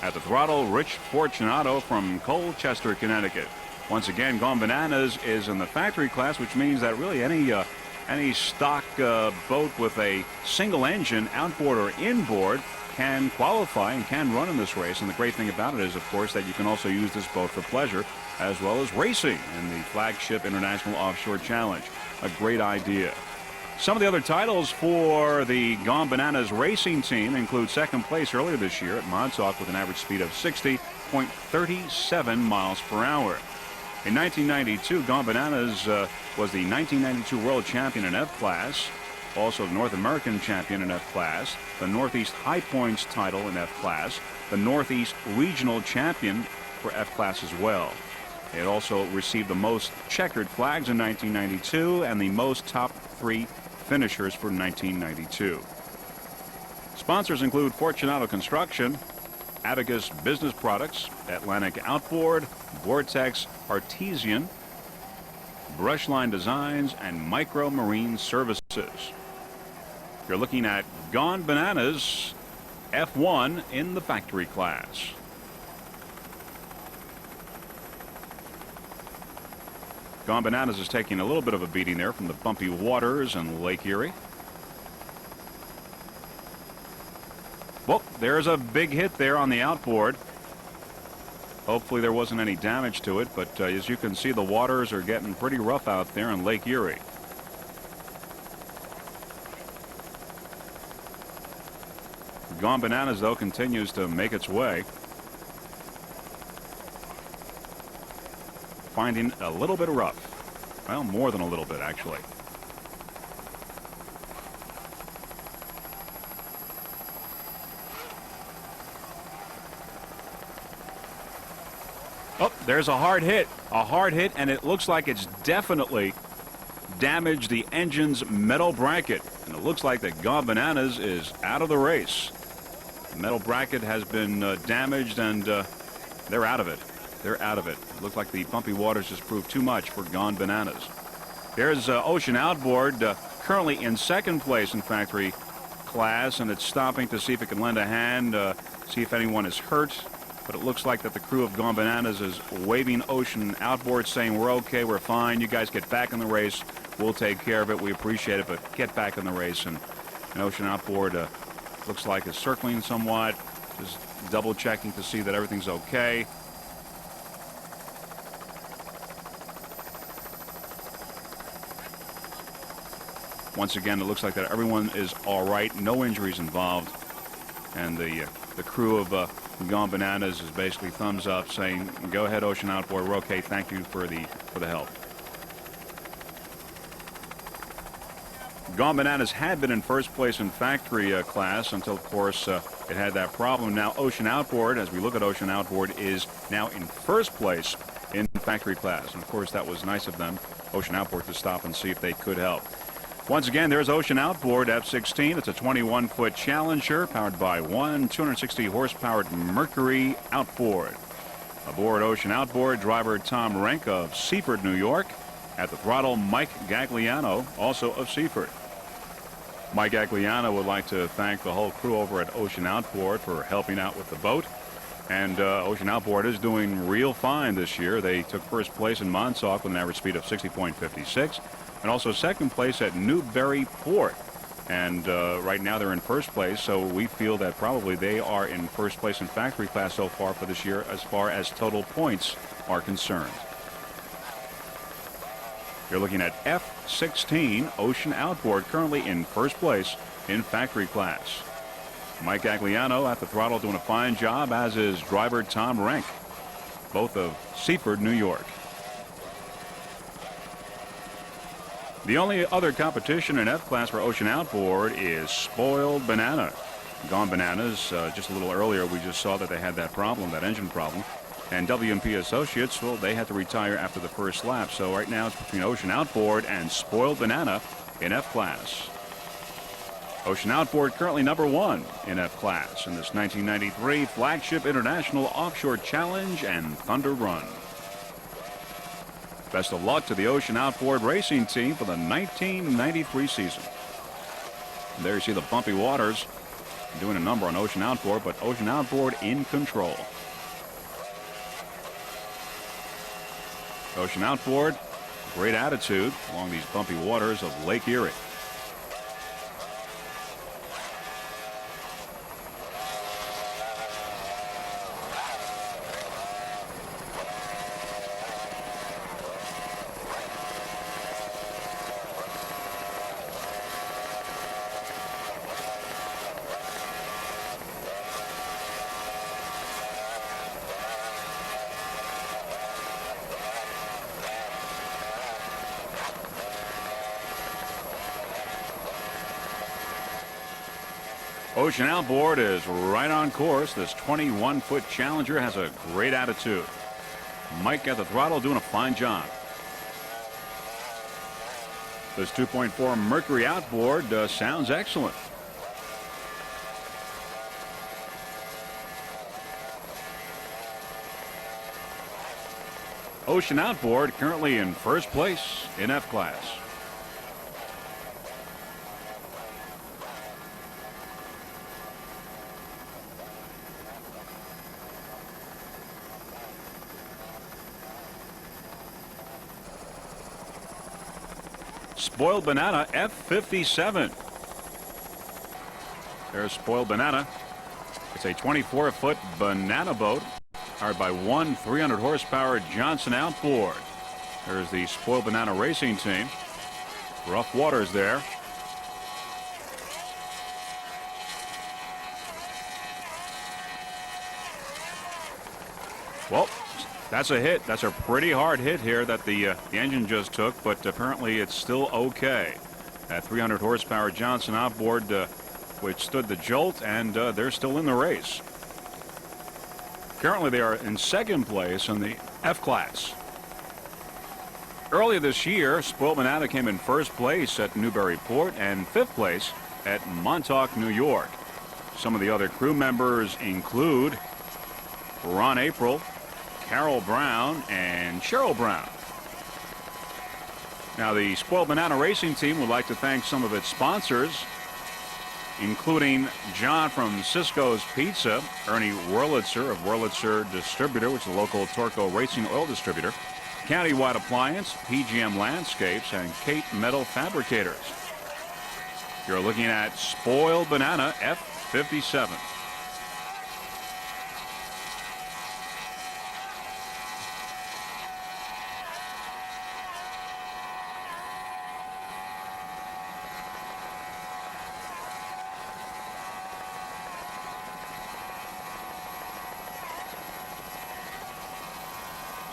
At the throttle, Rich Fortunato from Colchester, Connecticut. Once again, Gone Bananas is in the factory class, which means that really any stock boat with a single engine, outboard or inboard, can qualify and can run in this race. And the great thing about it is, of course, that you can also use this boat for pleasure as well as racing in the Flagship International Offshore Challenge. A great idea. Some of the other titles for the Gone Bananas racing team include second place earlier this year at Montauk with an average speed of 60.37 miles per hour. In 1992, Gone Bananas was the 1992 World Champion in F-Class, also the North American Champion in F-Class, the Northeast High Points title in F-Class, the Northeast Regional Champion for F-Class as well. It also received the most checkered flags in 1992 and the most top 3 finishers for 1992. Sponsors include Fortunato Construction, Abacus Business Products, Atlantic Outboard, Vortex Artesian, Brushline Designs, and Micro Marine Services. You're looking at Gone Bananas F1 in the factory class. Gone Bananas is taking a little bit of a beating there from the bumpy waters in Lake Erie. Well, there's a big hit there on the outboard. Hopefully there wasn't any damage to it, but as you can see, the waters are getting pretty rough out there in Lake Erie. Gone Bananas, though, continues to make its way. Finding a little bit rough. Well, more than a little bit, actually. Oh, there's a hard hit. A hard hit, and it looks like it's definitely damaged the engine's metal bracket. And it looks like that Gone Bananas is out of the race. The metal bracket has been damaged, and they're out of it. they're out of it. Looked like the bumpy waters just proved too much for Gone Bananas. There's Ocean Outboard, currently in second place in factory class, and it's stopping to see if it can lend a hand, see if anyone is hurt. But it looks like that the crew of Gone Bananas is waving Ocean Outboard, saying, we're okay, we're fine, you guys get back in the race, we'll take care of it, we appreciate it, but get back in the race. And Ocean Outboard looks like it's circling somewhat, just double checking to see that everything's okay. Once again, it looks like that everyone is all right, no injuries involved, and the crew of Gone Bananas is basically thumbs up, saying, go ahead, Ocean Outboard, we're okay, thank you for the help. Gone Bananas had been in first place in factory class until, of course, it had that problem. Now Ocean Outboard, as we look at Ocean Outboard, is now in first place in factory class. And of course, that was nice of them, Ocean Outboard, to stop and see if they could help. Once again, there's Ocean Outboard F-16. It's a 21-foot Challenger powered by one 260-horsepowered Mercury outboard. Aboard Ocean Outboard, driver Tom Renk of Seaford, New York. At the throttle, Mike Gagliano, also of Seaford. Mike Gagliano would like to thank the whole crew over at Ocean Outboard for helping out with the boat. And Ocean Outboard is doing real fine this year. They took first place in Montauk with an average speed of 60.56. And also second place at Newburyport. And right now they're in first place, so we feel that probably they are in first place in factory class so far for this year as far as total points are concerned. You're looking at F-16 Ocean Outboard, currently in first place in factory class. Mike Gagliano at the throttle doing a fine job, as is driver Tom Renk, both of Seaford, New York. The only other competition in F-class for Ocean Outboard is Spoiled Banana. Gone Bananas, just a little earlier, we just saw that they had that problem, that engine problem. And W&P Associates, well, they had to retire after the first lap. So right now it's between Ocean Outboard and Spoiled Banana in F-class. Ocean Outboard currently number one in F-class in this 1993 Flagship International Offshore Challenge and Thunder Run. Best of luck to the Ocean Outboard racing team for the 1993 season. And there you see the bumpy waters doing a number on Ocean Outboard, but Ocean Outboard in control. Ocean Outboard, great attitude along these bumpy waters of Lake Erie. Ocean Outboard is right on course. This 21-foot Challenger has a great attitude. Mike at the throttle doing a fine job. This 2.4 Mercury outboard sounds excellent. Ocean Outboard currently in first place in F-class. Spoiled Banana F-57. There's Spoiled Banana. It's a 24-foot banana boat powered by one 300-horsepower Johnson outboard. There's the Spoiled Banana racing team. Rough waters there. Well, that's a hit. That's a pretty hard hit here that the engine just took, but apparently it's still okay. That 300 horsepower Johnson outboard which stood the jolt, and they're still in the race. Currently they are in second place in the F-class. Earlier this year, Spoiled Banana came in first place at Newburyport and fifth place at Montauk, New York. Some of the other crew members include Ron April, Carol Brown and Cheryl Brown. Now, the Spoiled Banana Racing Team would like to thank some of its sponsors, including John from Cisco's Pizza, Ernie Wurlitzer of Wurlitzer Distributor, which is a local Torco Racing Oil distributor, Countywide Appliance, PGM Landscapes, and Kate Metal Fabricators. You're looking at Spoiled Banana F57.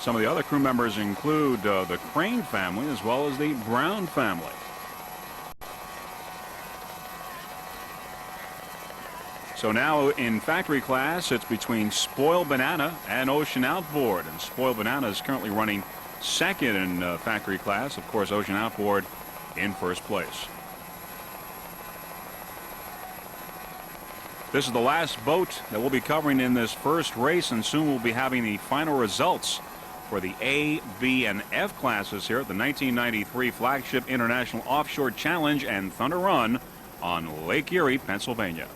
Some of the other crew members include the Crane family as well as the Brown family. So now in factory class, it's between Spoiled Banana and Ocean Outboard. And Spoiled Banana is currently running second in factory class. Of course, Ocean Outboard in first place. This is the last boat that we'll be covering in this first race, and soon we'll be having the final results for the A, B, and F classes here at the 1993 Flagship International Offshore Challenge and Thunder Run on Lake Erie, Pennsylvania.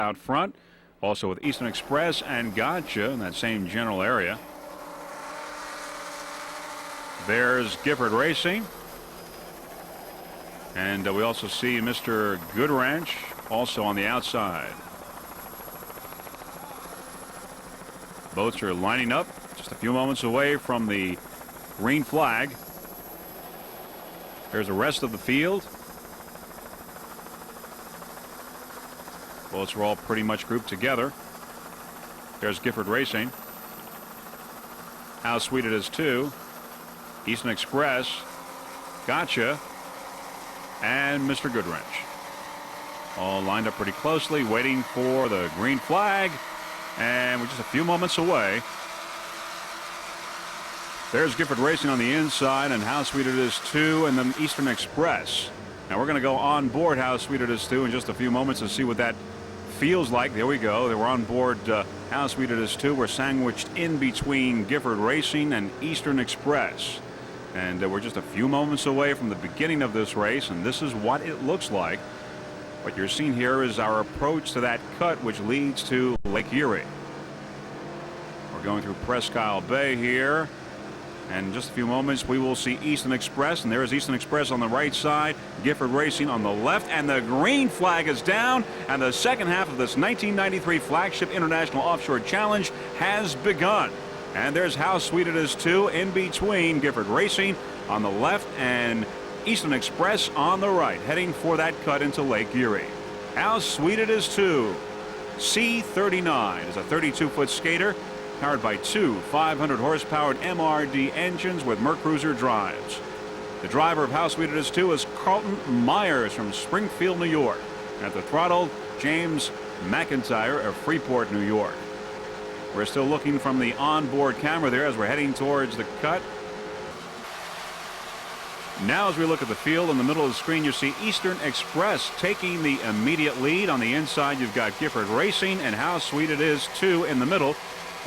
out front. Also with Eastern Express and Gotcha in that same general area. There's Gifford Racing. And we also see Mr. Good Ranch also on the outside. Boats are lining up just a few moments away from the green flag. There's the rest of the field. Boats are all pretty much grouped together. There's Gifford Racing. How Sweet It Is too. Eastern Express, Gotcha, and Mr. Good Ranch. All lined up pretty closely, waiting for the green flag. And we're just a few moments away. There's Gifford Racing on the inside, and How Sweet It Is too, and then Eastern Express. Now we're going to go on board How Sweet It Is too in just a few moments to see what that feels like. There we go. They were on board How Sweet It Is too. We're sandwiched in between Gifford Racing and Eastern Express. And we're just a few moments away from the beginning of this race, and this is what it looks like. What you're seeing here is our approach to that cut which leads to Lake Erie. We're going through Presque Isle Bay here. And in just a few moments we will see Eastern Express, and there's Eastern Express on the right side, Gifford Racing on the left, and the green flag is down, and the second half of this 1993 Flagship International Offshore Challenge has begun. And there's How Sweet It Is too in between Gifford Racing on the left and Eastern Express on the right, heading for that cut into Lake Erie. How Sweet It Is too. C39 is a 32-foot skater powered by two 500-horsepower MRD engines with Mercruiser drives. The driver of How Sweet It Is too is Carlton Myers from Springfield, New York. At the throttle, James McIntyre of Freeport, New York. We're still looking from the onboard camera there as we're heading towards the cut. Now as we look at the field in the middle of the screen, you see Eastern Express taking the immediate lead. On the inside you've got Gifford Racing and How Sweet It Is too in the middle,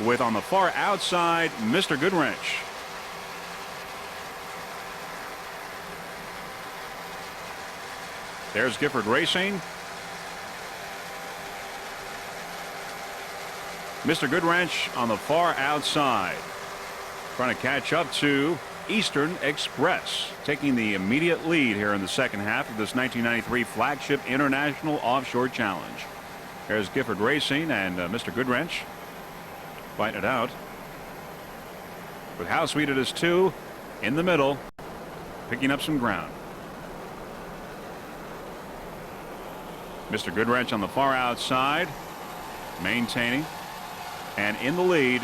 with on the far outside Mr. Good Ranch. There's Gifford Racing. Mr. Good Ranch on the far outside, trying to catch up to Eastern Express, taking the immediate lead here in the second half of this 1993 Flagship International Offshore Challenge. There's Gifford Racing and Mr. Good Ranch fighting it out, with How Sweet It Is too in the middle, picking up some ground. Mr. Good Ranch on the far outside, maintaining. And in the lead,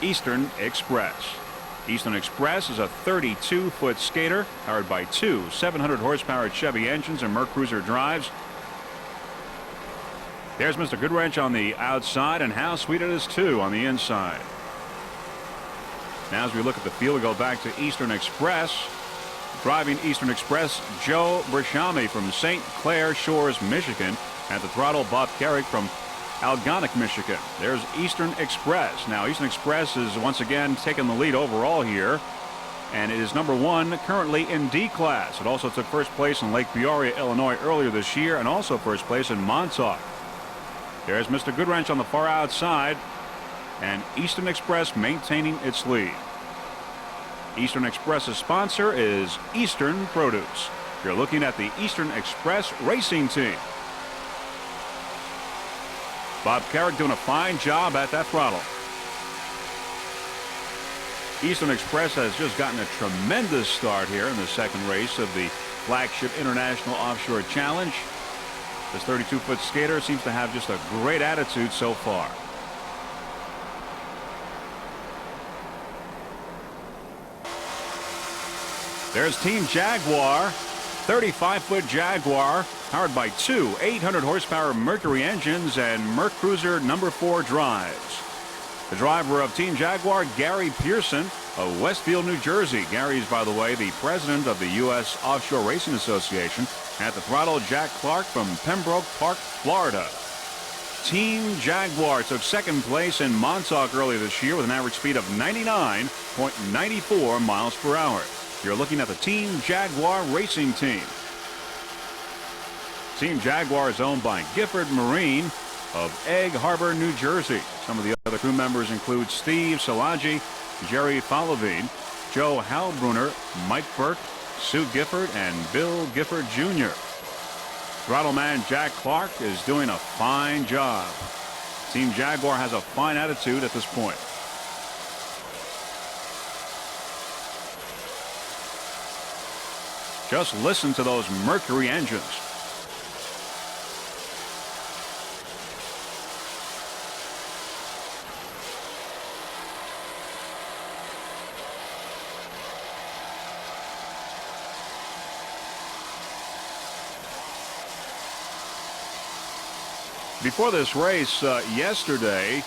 Eastern Express. Eastern Express is a 32-foot skater powered by two 700-horsepower Chevy engines and Mercruiser drives. There's Mr. Good Ranch on the outside, and How Sweet It Is too on the inside. Now as we look at the field, we go back to Eastern Express. Driving Eastern Express, Joe Brashami from St. Clair Shores, Michigan. At the throttle, Bob Carrick from Algonac, Michigan. There's Eastern Express. Now Eastern Express is once again taking the lead overall here, and it is number one currently in D class. It also took first place in Lake Peoria, Illinois earlier this year, and also first place in Montauk. There's Mr. Good Ranch on the far outside, and Eastern Express maintaining its lead. Eastern Express's sponsor is Eastern Produce. You're looking at the Eastern Express racing team. Bob Carrick doing a fine job at that throttle. Eastern Express has just gotten a tremendous start here in the second race of the Flagship International Offshore Challenge. This 32-foot skater seems to have just a great attitude so far. There's Team Jaguar, 35-foot Jaguar, powered by two 800-horsepower Mercury engines and Mercruiser number 4 drives. The driver of Team Jaguar, Gary Pearson of Westfield, New Jersey. Gary's, by the way, the president of the U.S. Offshore Racing Association. At the throttle, Jack Clark from Pembroke Park, Florida. Team Jaguar took second place in Montauk earlier this year with an average speed of 99.94 miles per hour. You're looking at the Team Jaguar racing team. Team Jaguar is owned by Gifford Marine of Egg Harbor, New Jersey. Some of the other crew members include Steve Szilagyi, Jerry Falovine, Joe Halbrunner, Mike Burke, Sue Gifford, and Bill Gifford Jr. Throttle man Jack Clark is doing a fine job. Team Jaguar has a fine attitude at this point. Just listen to those Mercury engines. Before this race yesterday,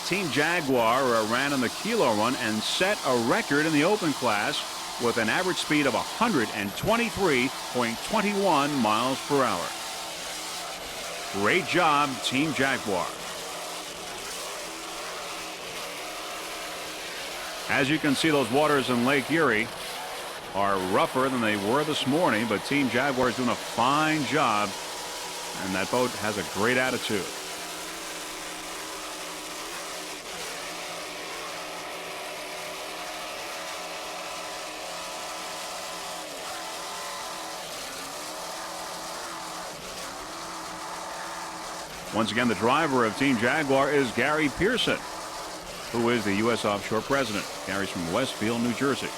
Team Jaguar ran in the kilo run and set a record in the open class with an average speed of 123.21 miles per hour. Great job, Team Jaguar. As you can see, those waters in Lake Erie are rougher than they were this morning, but Team Jaguar is doing a fine job, and that boat has a great attitude. Once again, the driver of Team Jaguar is Gary Pearson, who is the U.S. Offshore president. Gary's from Westfield, New Jersey.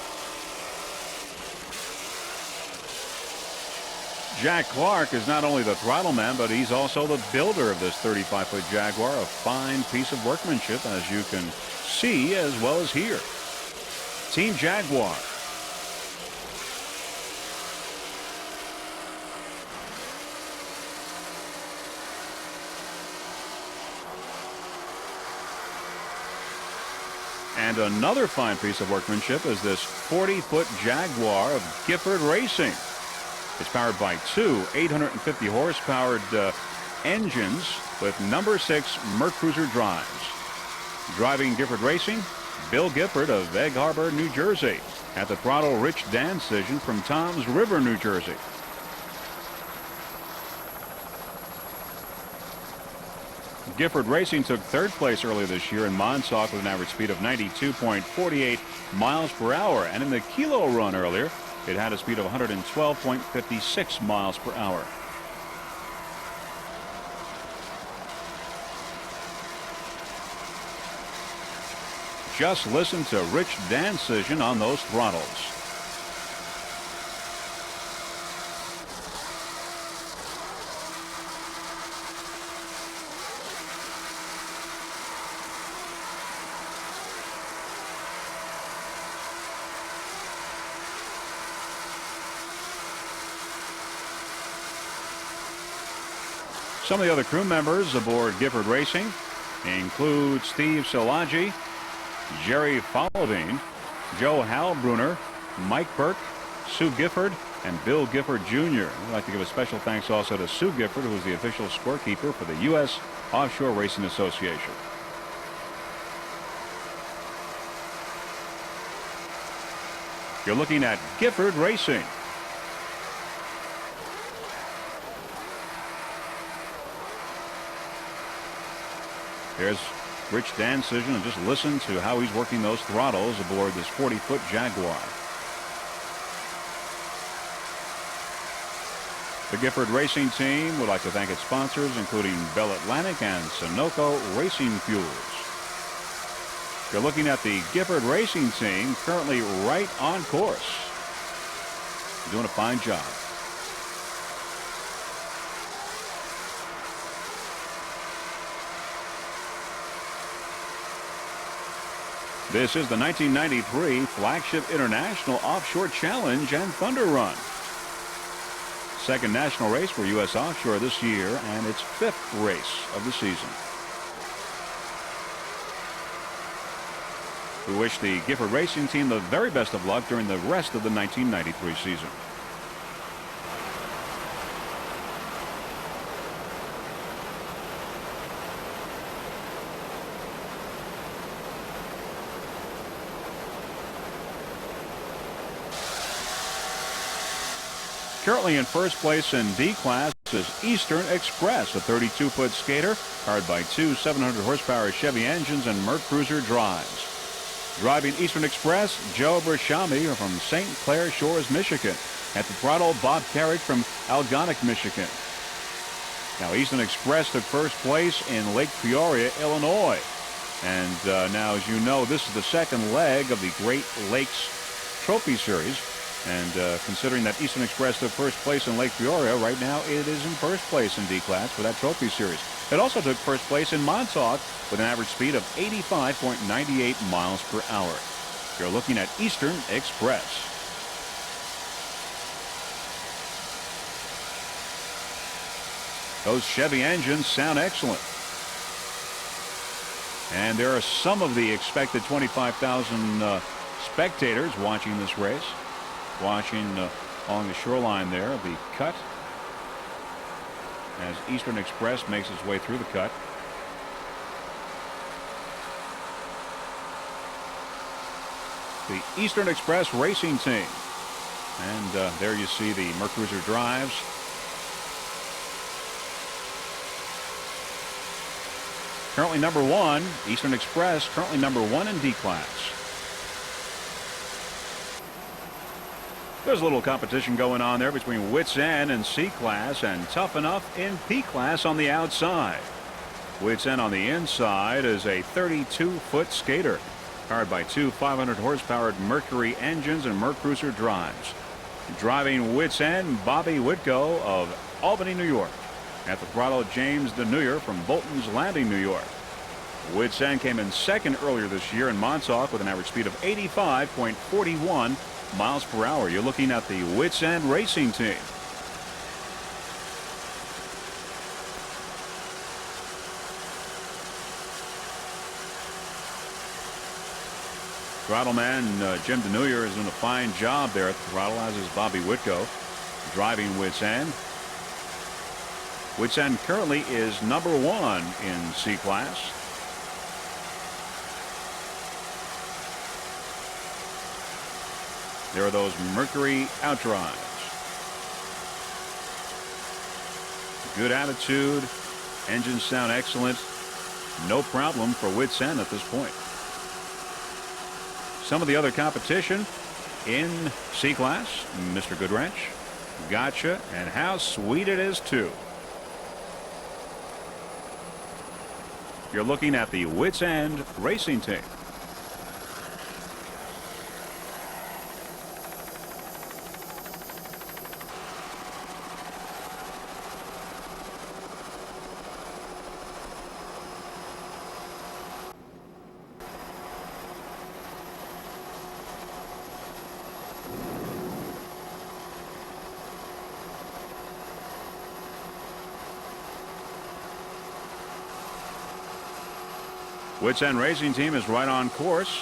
Jack Clark is not only the throttle man, but he's also the builder of this 35-foot Jaguar. A fine piece of workmanship, as you can see as well as hear. Team Jaguar. And another fine piece of workmanship is this 40-foot Jaguar of Gifford Racing. It's powered by two 850 horsepower engines with number 6 Mercruiser drives. Driving Gifford Racing, Bill Gifford of Egg Harbor, New Jersey. At the throttle, Rich Dancision from Toms River, New Jersey. Gifford Racing took third place earlier this year in Montauk with an average speed of 92.48 miles per hour. And in the kilo run earlier, it had a speed of 112.56 miles per hour. Just listen to Rich Dancision on those throttles. Some of the other crew members aboard Gifford Racing include Steve Szilagyi, Jerry Falovine, Joe Halbrunner, Mike Burke, Sue Gifford, and Bill Gifford Jr. We'd like to give a special thanks also to Sue Gifford, who is the official scorekeeper for the U.S. Offshore Racing Association. You're looking at Gifford Racing. There's Rich Dancision, and just listen to how he's working those throttles aboard this 40-foot Jaguar. The Gifford Racing team would like to thank its sponsors, including Bell Atlantic and Sunoco Racing Fuels. You're looking at the Gifford Racing team, currently right on course. Doing a fine job. This is the 1993 Flagship International Offshore Challenge and Thunder Run. Second national race for U.S. Offshore this year, and its 5th race of the season. We wish the Gifford Racing team the very best of luck during the rest of the 1993 season. Currently in first place in D class is Eastern Express, a 32-foot skater powered by two 700-horsepower Chevy engines and Merc Cruiser drives. Driving Eastern Express, Joe Bershami from St. Clair Shores, Michigan. At the throttle, Bob Carrick from Algonac, Michigan. Now, Eastern Express took first place in Lake Peoria, Illinois. And now, as you know, this is the second leg of the Great Lakes Trophy Series. And considering that Eastern Express took first place in Lake Peoria, right now it is in first place in D class for that trophy series. It also took first place in Montauk with an average speed of 85.98 miles per hour. You're looking at Eastern Express. Those Chevy engines sound excellent. And there are some of the expected 25,000 spectators watching this race. Watching along the shoreline there of the cut as Eastern Express makes its way through the cut. The Eastern Express racing team. And there you see the Merc Cruiser drives. Currently number one, Eastern Express currently number one in D class. There's a little competition going on there between Wits End and C class and Tough Enough in P class on the outside. Wits End on the inside is a 32-foot skater powered by two 500-horsepower Mercury engines and Merc Cruiser drives. Driving Wits End, Bobby Whitko of Albany, New York. At the throttle, James DeNuyer from Bolton's Landing, New York. Wits End came in second earlier this year in Montauk with an average speed of 85.41 miles per hour. You're looking at the Wits End racing team. Throttle man Jim DeNuyer is doing a fine job there at the throttle, as is Bobby Whitko driving Wits End. Wits End currently is number one in C class. There are those Mercury outdrives. Good attitude. Engines sound excellent. No problem for Wits End at this point. Some of the other competition in C class, Mr. Goodwrench, Gotcha, and How Sweet It Is Too. You're looking at the Wits End racing team. Wits End racing team is right on course.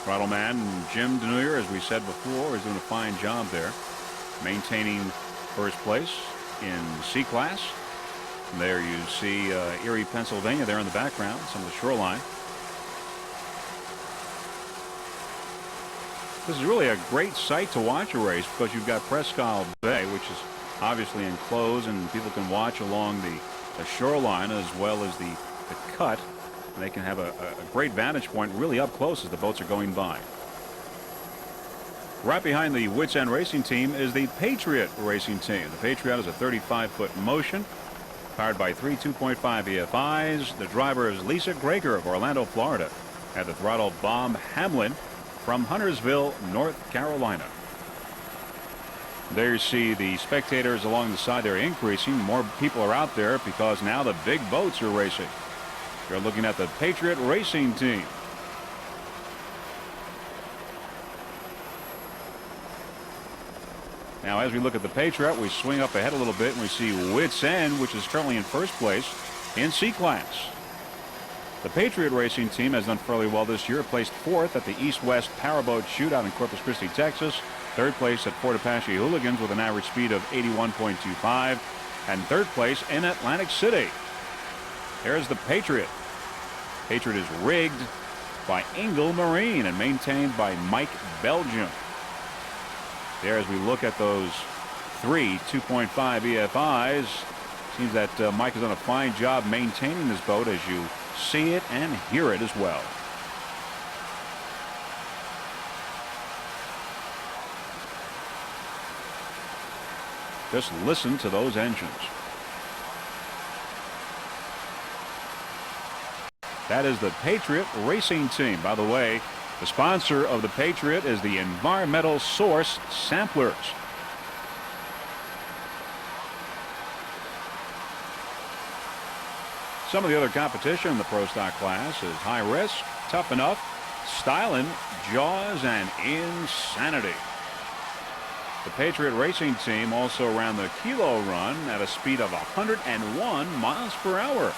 Throttle man Jim DeNuyer, as we said before, is doing a fine job there, maintaining first place in C class. And there you see Erie, Pennsylvania there in the background, some of the shoreline. This is really a great site to watch a race because you've got Presque Isle Bay, which is obviously enclosed, and people can watch along the shoreline as well as the cut. And they can have a great vantage point really up close as the boats are going by. Right behind the Wits End racing team is the Patriot racing team. The Patriot is a 35-foot motion powered by three 2.5 EFIs. The driver is Lisa Greger of Orlando, Florida. At the throttle, Bob Hamlin from Huntersville, North Carolina. There you see the spectators along the side. They're increasing. More people are out there because now the big boats are racing. You're looking at the Patriot racing team. Now, as we look at the Patriot, we swing up ahead a little bit and we see Wits End, which is currently in first place in C class. The Patriot racing team has done fairly well this year. Placed fourth at the East-West Powerboat Shootout in Corpus Christi, Texas. Third place at Fort Apache Hooligans with an average speed of 81.25. And third place in Atlantic City. There's the Patriot. Patriot is rigged by Engel Marine and maintained by Mike Belgium. There, as we look at those three 2.5 EFIs, seems that Mike has done a fine job maintaining this boat, as you see it and hear it as well. Just listen to those engines. That is the Patriot Racing Team. By the way, the sponsor of the Patriot is the Environmental Source Samplers. Some of the other competition in the Pro Stock class is High Risk, Tough Enough, Stylin', Jaws, and Insanity. The Patriot Racing Team also ran the Kilo Run at a speed of 101 miles per hour.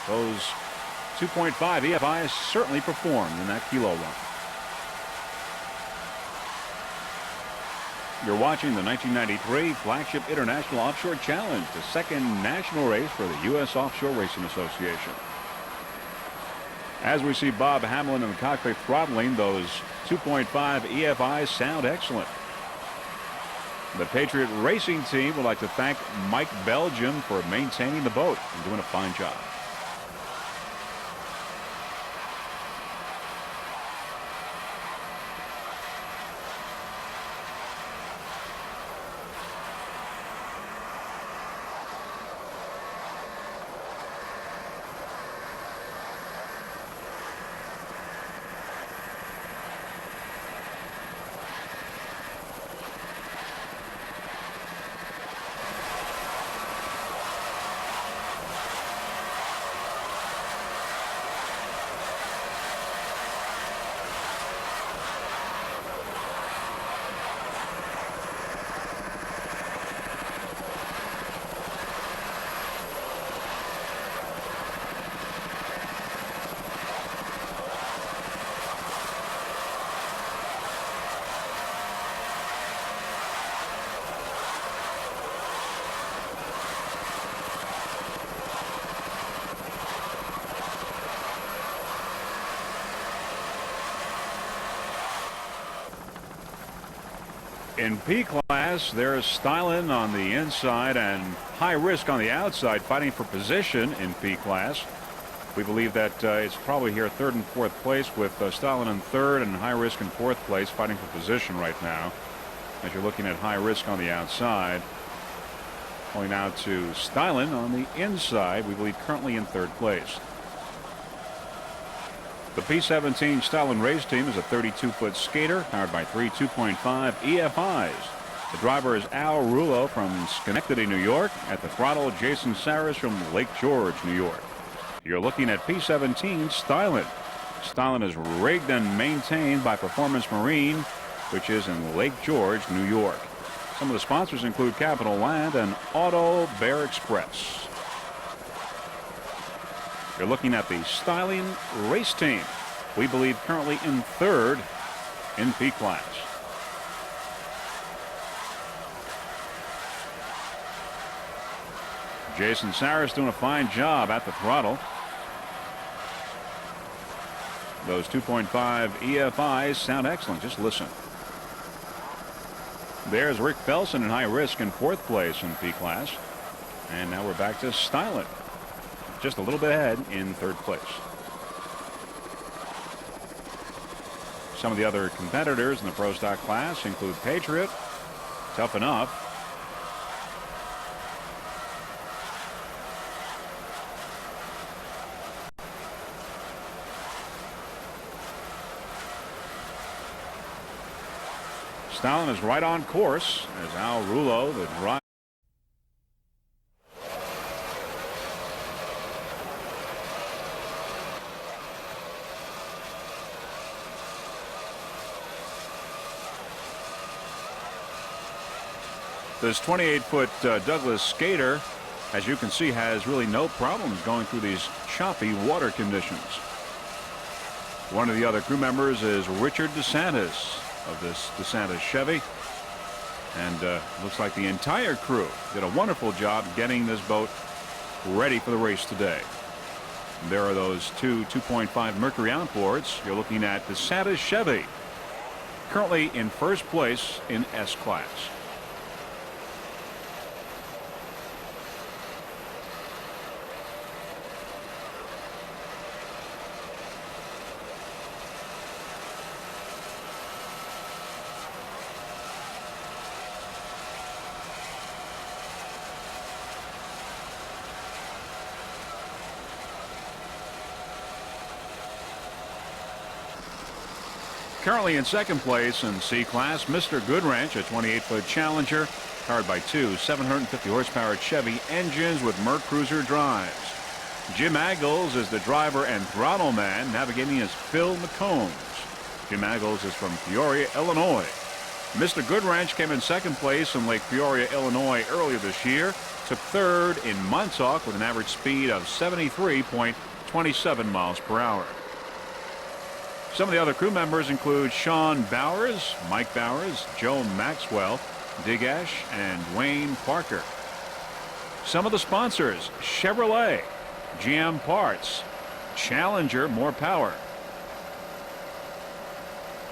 Those 2.5 EFIs certainly performed in that Kilo Run. You're watching the 1993 Flagship International Offshore Challenge, the second national race for the U.S. Offshore Racing Association. As we see Bob Hamlin in the cockpit throttling, those 2.5 EFIs sound excellent. The Patriot Racing Team would like to thank Mike Belgium for maintaining the boat and doing a fine job. In P class, there's Stylin' on the inside and High Risk on the outside, fighting for position in P class. We believe that it's probably here third and fourth place, with Stylin' in third and High Risk in fourth place, fighting for position right now. As you're looking at High Risk on the outside, going out to Stylin' on the inside, we believe currently in third place. The P-17 Stylin' race team is a 32-foot skater powered by three 2.5 EFIs. The driver is Al Rulo from Schenectady, New York. At the throttle, Jason Saris from Lake George, New York. You're looking at P-17 Stylin'. Stylin' is rigged and maintained by Performance Marine, which is in Lake George, New York. Some of the sponsors include Capital Land and Auto Bear Express. You're looking at the Stylin' race team. We believe currently in third in P class. Jason Saris doing a fine job at the throttle. Those 2.5 EFIs sound excellent. Just listen. There's Rick Felson in High Risk in fourth place in P class. And now we're back to Stylin', just a little bit ahead in third place. Some of the other competitors in the Pro Stock class include Patriot, Tough Enough, Stylin' is right on course as Al Rulo, the driver. This 28-foot Douglas skater, as you can see, has really no problems going through these choppy water conditions. One of the other crew members is Richard DeSantis of this DeSantis Chevy. And looks like the entire crew did a wonderful job getting this boat ready for the race today. And there are those two 2.5 Mercury outboards. You're looking at DeSantis Chevy. currently in first place in S class. Currently in second place in C class, Mr. Goodwrench, a 28-foot Challenger, powered by two 750 horsepower Chevy engines with Merc Cruiser drives. Jim Aggles is the driver and throttle man. Navigating is Phil McCombs. Jim Aggles is from Peoria, Illinois. Mr. Goodwrench came in second place in Lake Peoria, Illinois earlier this year. Took third in Montauk with an average speed of 73.27 miles per hour. Some of the other crew members include Sean Bowers, Mike Bowers, Joe Maxwell, Digash, and Wayne Parker. Some of the sponsors: Chevrolet, GM Parts, Challenger, more power.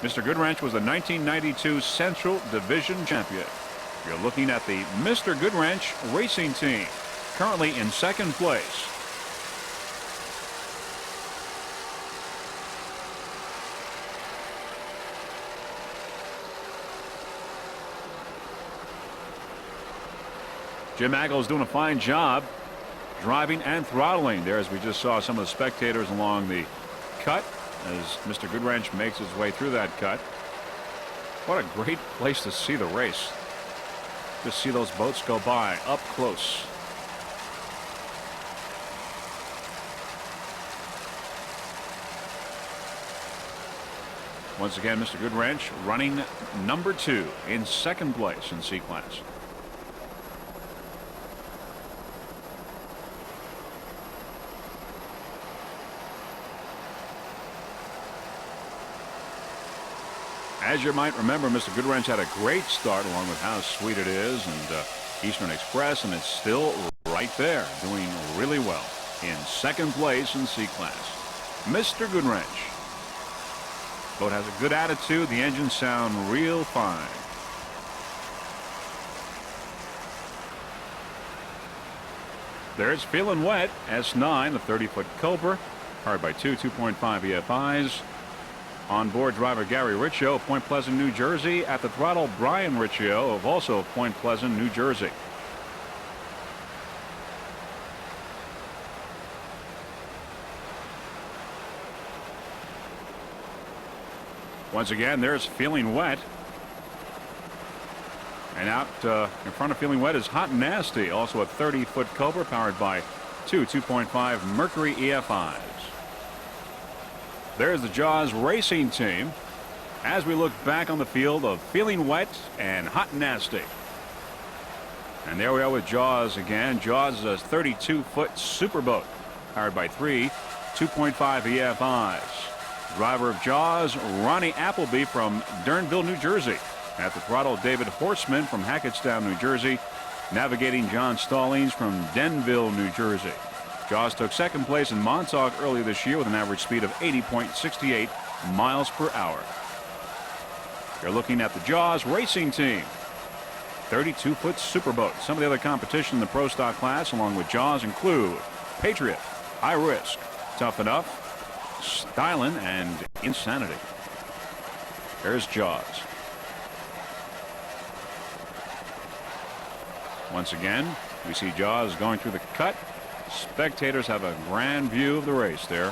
Mr. Goodwrench was the 1992 Central Division champion. You're looking at the Mr. Goodwrench racing team, currently in second place. Jim Aggles doing a fine job driving and throttling there, as we just saw some of the spectators along the cut as Mr. Goodwrench makes his way through that cut. What a great place to see the race. Just see those boats go by up close. Once again, Mr. Goodwrench running number 2 in second place in C class. As you might remember, Mr. Goodwrench had a great start, along with How Sweet It Is and Eastern Express, and it's still right there, doing really well in second place in C class. Mr. Goodwrench. Boat has a good attitude. The engines sound real fine. There's Feeling Wet, S9, a 30-foot Cobra, powered by two 2.5 EFIs. On board driver Gary Riccio of Point Pleasant, New Jersey. At the throttle, Brian Riccio of also Point Pleasant, New Jersey. Once again, there's Feeling Wet. And out in front of Feeling Wet is Hot and Nasty, also a 30-foot Cobra powered by two 2.5 Mercury EFIs. There's the Jaws racing team as we look back on the field of Feeling Wet and Hot and Nasty. And there we are with Jaws again. Jaws is a 32-foot superboat powered by three 2.5 EFIs. Driver of Jaws, Ronnie Appleby from Durnville, New Jersey. At the throttle, David Horseman from Hackettstown, New Jersey. Navigating, John Stallings from Denville, New Jersey. Jaws took second place in Montauk earlier this year with an average speed of 80.68 miles per hour. You're looking at the Jaws racing team. 32-foot superboat. Some of the other competition in the Pro Stock class along with Jaws include Patriot, High Risk, Tough Enough, Stylin', and Insanity. There's Jaws. Once again, we see Jaws going through the cut. Spectators have a grand view of the race there.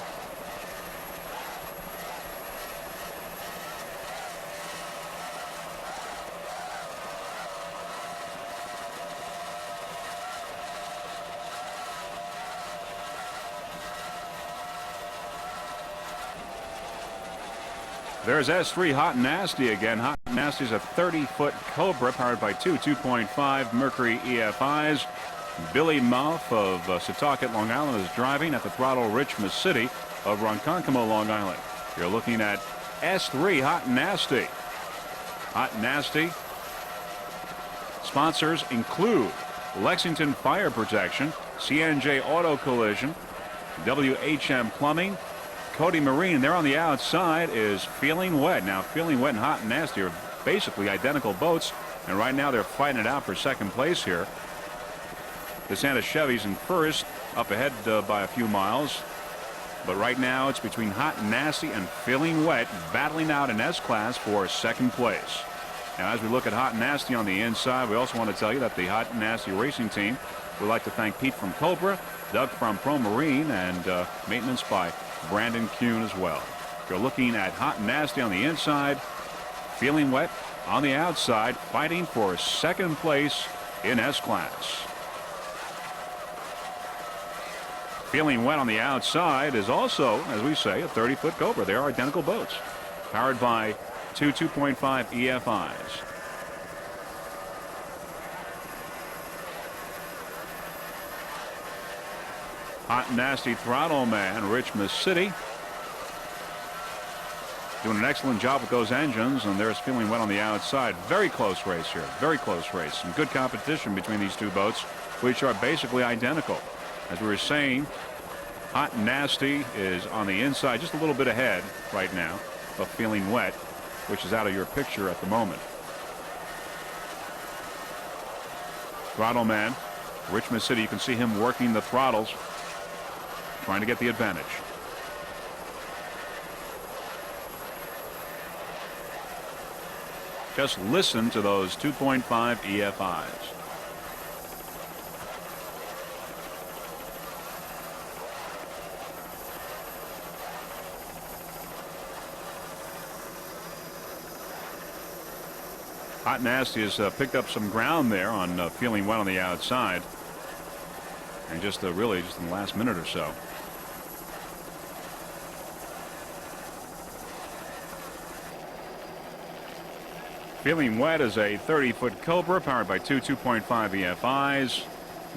There's S3 Hot and Nasty again. Hot and Nasty's a 30-foot Cobra powered by two 2.5 Mercury EFIs. Billy Mouth of Setauket, Long Island is driving. At the throttle, Rich Masidi of Ronkonkoma, Long Island. You're looking at S3 Hot and Nasty. Hot and Nasty. Sponsors include Lexington Fire Protection, CNJ Auto Collision, WHM Plumbing, Cody Marine there on the outside is Feeling Wet. Now, Feeling Wet and Hot and Nasty are basically identical boats, and right now they're fighting it out for second place here. The Santa Chevy's in first, up ahead by a few miles. But right now it's between Hot and Nasty and Feeling Wet battling out in S-Class for second place. Now, as we look at Hot and Nasty on the inside, we also want to tell you that the Hot and Nasty racing team would like to thank Pete from Cobra, Doug from Pro Marine, and maintenance by Brandon Kuhn as well. If you're looking at Hot and Nasty on the inside, Feeling Wet on the outside, fighting for second place in S-Class. Feeling Wet on the outside is also, as we say, a 30-foot Cobra. They are identical boats, powered by two 2.5 EFIs. Hot and Nasty throttle man, Rich City, doing an excellent job with those engines, and there's Feeling Wet on the outside. Very close race here, very close race. Some good competition between these two boats, which are basically identical. As we were saying, Hot and Nasty is on the inside, just a little bit ahead right now of Feeling Wet, which is out of your picture at the moment. Throttle man, Richmond City, you can see him working the throttles, trying to get the advantage. Just listen to those 2.5 EFIs. Hot and Nasty has picked up some ground there on Feeling Wet on the outside, and just really just in the last minute or so. Feeling Wet is a 30-foot Cobra powered by two 2.5 EFIs.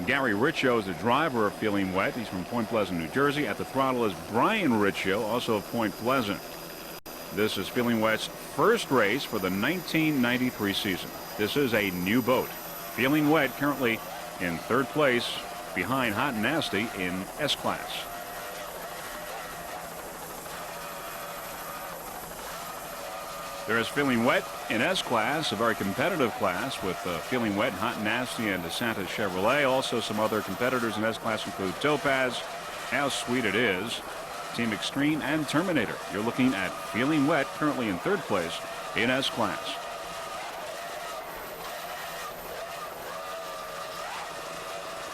Gary Riccio is the driver of Feeling Wet. He's from Point Pleasant, New Jersey. At the throttle is Brian Riccio, also of Point Pleasant. This is Feeling Wet's first race for the 1993 season. This is a new boat. Feeling Wet currently in third place behind Hot and Nasty in S-Class. There is Feeling Wet in S-Class, a very competitive class with Feeling Wet, Hot and Nasty, and Santa Chevrolet. Also, some other competitors in S-Class include Topaz, How Sweet It Is, Team Extreme, and Terminator. You're looking at Feeling Wet currently in third place in S-Class.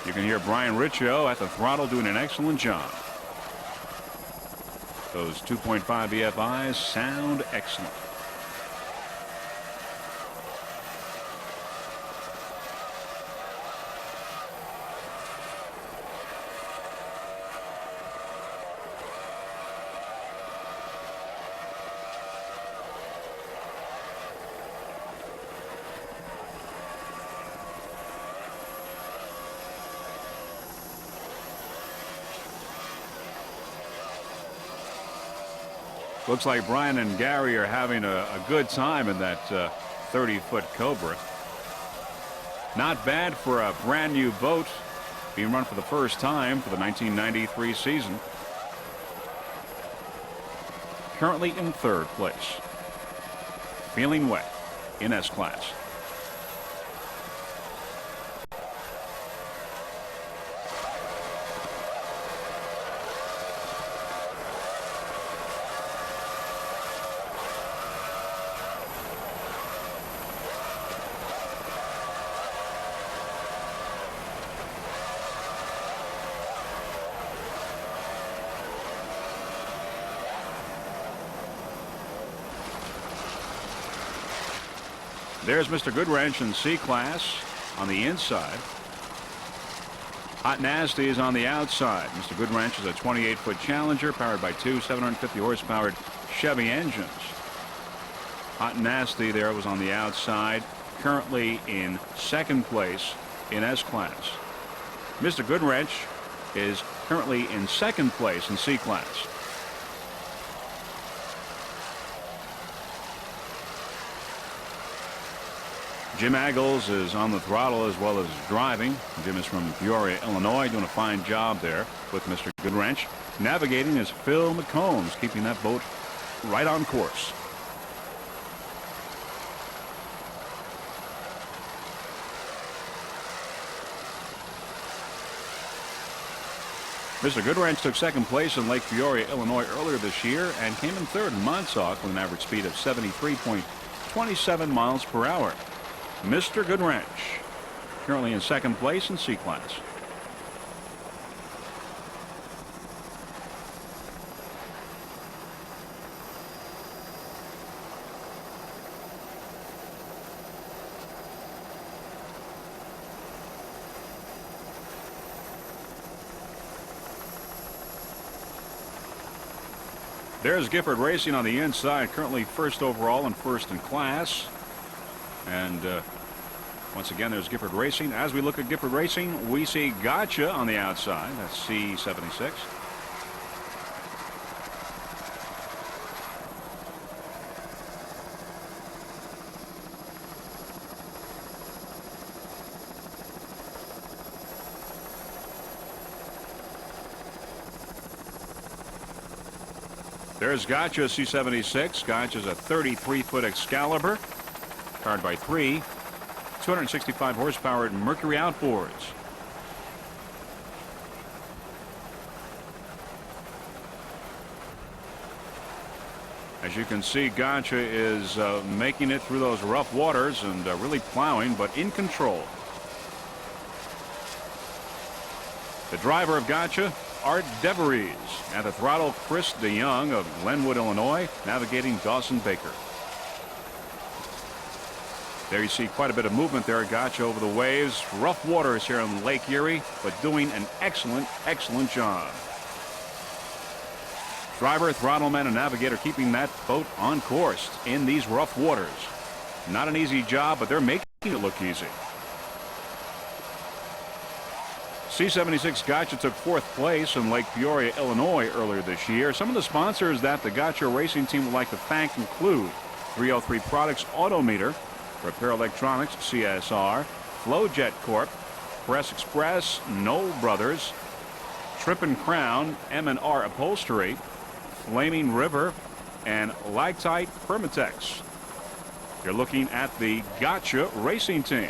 You can hear Brian Riccio at the throttle doing an excellent job. Those 2.5 EFIs sound excellent. Looks like Brian and Gary are having a good time in that 30-foot Cobra. Not bad for a brand new boat being run for the first time for the 1993 season. Currently in third place. Feeling Wet in S-Class. There's Mr. Goodwrench in C-Class on the inside. Hot Nasty is on the outside. Mr. Goodwrench is a 28-foot Challenger powered by two 750 horsepower Chevy engines. Hot Nasty there was on the outside, currently in second place in S-Class. Mr. Goodwrench is currently in second place in C-Class. Jim Aggles is on the throttle as well as driving. Jim is from Peoria, Illinois, doing a fine job there with Mr. Goodwrench. Navigating is Phil McCombs, keeping that boat right on course. Mr. Goodwrench took second place in Lake Peoria, Illinois earlier this year and came in third in Montauk with an average speed of 73.27 miles per hour. Mr. Goodwrench currently in second place in C class. There's Gifford Racing on the inside, currently first overall and first in class. And once again, there's Gifford Racing. As we look at Gifford Racing, we see Gotcha on the outside. That's C76. There's Gotcha, C76. Gotcha's a 33-foot Excalibur, powered by three 265 horsepower Mercury outboards. As you can see, Gotcha is making it through those rough waters and really plowing, but in control. The driver of Gotcha, Art DeVries. At the throttle, Chris DeYoung of Glenwood, Illinois, navigating Dawson Baker. There you see quite a bit of movement there at Gotcha over the waves. Rough waters here on Lake Erie, but doing an excellent job. Driver, throttleman, and navigator keeping that boat on course in these rough waters. Not an easy job, but they're making it look easy. C76 Gotcha took fourth place in Lake Peoria, Illinois earlier this year. Some of the sponsors that the Gotcha racing team would like to thank include 303 Products Autometer, Repair Electronics, CSR, Flowjet Corp, Press Express, Knoll Brothers, Trip and Crown, M&R Upholstery, Flaming River, and Lactite Permatex. You're looking at the Gotcha racing team,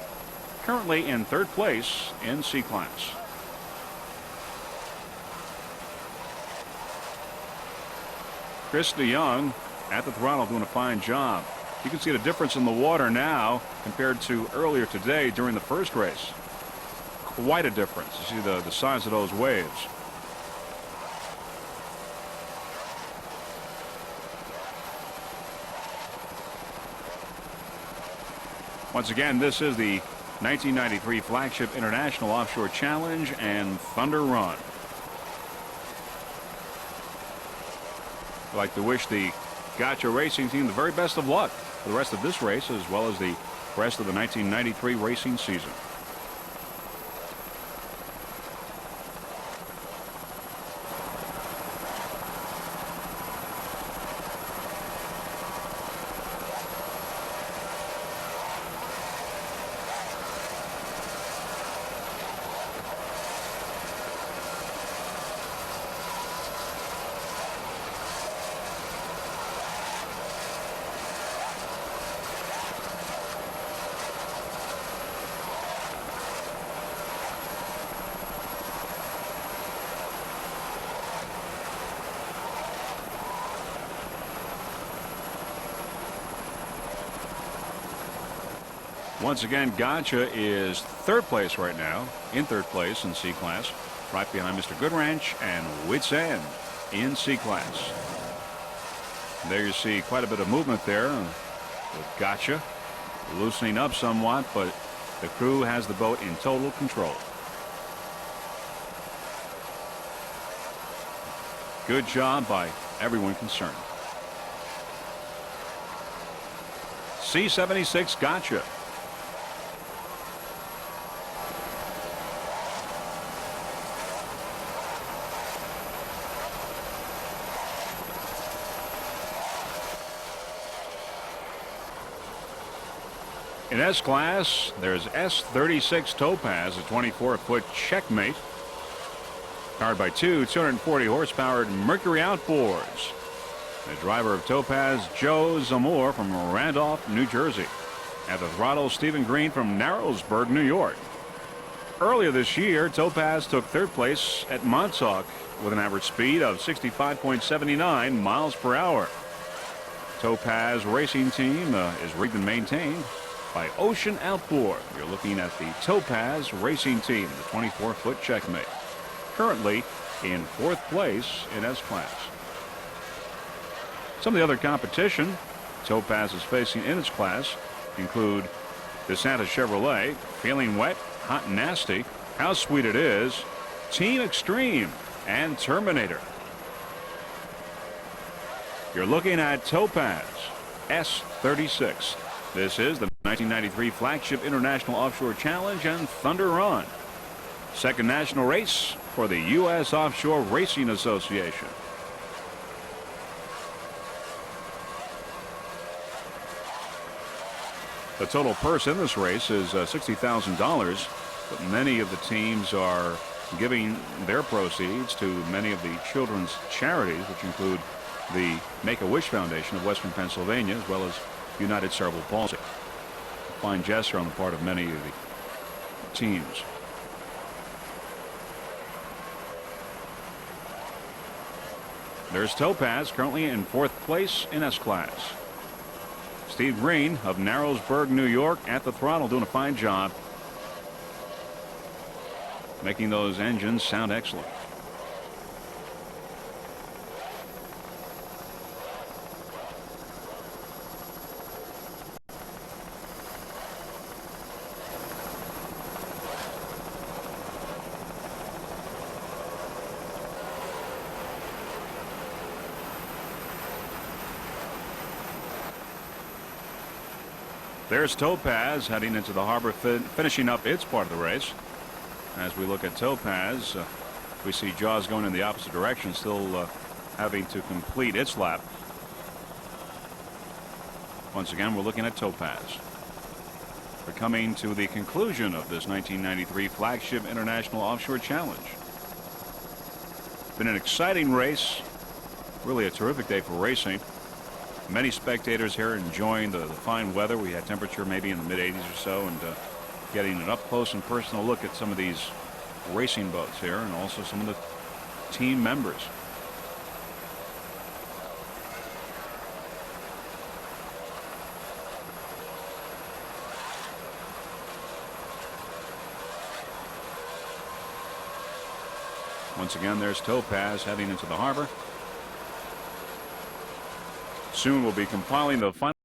currently in third place in C class. Chris DeYoung at the throttle doing a fine job. You can see the difference in the water now compared to earlier today during the first race. Quite a difference. You see the size of those waves. Once again, this is the 1993 Flagship International Offshore Challenge and Thunder Run. I'd like to wish the Gotcha racing team the very best of luck for the rest of this race as well as the rest of the 1993 racing season. Once again, Gotcha is third place right now, in third place in C class, right behind Mr. Goodwrench and Wits End in C class. There you see quite a bit of movement there with Gotcha loosening up somewhat, but the crew has the boat in total control. Good job by everyone concerned. C76 Gotcha. In S-Class, there's S36 Topaz, a 24-foot checkmate, powered by two 240-horsepower Mercury outboards. The driver of Topaz, Joe Zamore from Randolph, New Jersey. At the throttle, Stephen Green from Narrowsburg, New York. Earlier this year, Topaz took third place at Montauk with an average speed of 65.79 miles per hour. Topaz racing team is rigged and maintained by Ocean Outboard. You're looking at the Topaz racing team, the 24-foot checkmate, currently in fourth place in S-Class. Some of the other competition Topaz is facing in its class include the Santa Chevrolet, Feeling Wet, Hot and Nasty, How Sweet It Is, Team Extreme, and Terminator. You're looking at Topaz S36. This is the 1993 Flagship International Offshore Challenge and Thunder Run. Second national race for the U.S. Offshore Racing Association. The total purse in this race is $60,000, but many of the teams are giving their proceeds to many of the children's charities, which include the Make-A-Wish Foundation of Western Pennsylvania, as well as United Cerebral Palsy. A fine gesture on the part of many of the teams. There's Topaz, currently in fourth place in S-Class. Steve Green of Narrowsburg, New York, at the throttle, doing a fine job, making those engines sound excellent. There's Topaz heading into the harbor, finishing up its part of the race. As we look at Topaz, we see Jaws going in the opposite direction, still having to complete its lap. Once again, we're looking at Topaz. We're coming to the conclusion of this 1993 Flagship International Offshore Challenge. Been an exciting race, really a terrific day for racing. Many spectators here enjoying the fine weather. We had temperature maybe in the mid-80s or so, and getting an up-close and personal look at some of these racing boats here, and also some of the team members. Once again, there's Topaz heading into the harbor. Soon we'll be compiling the final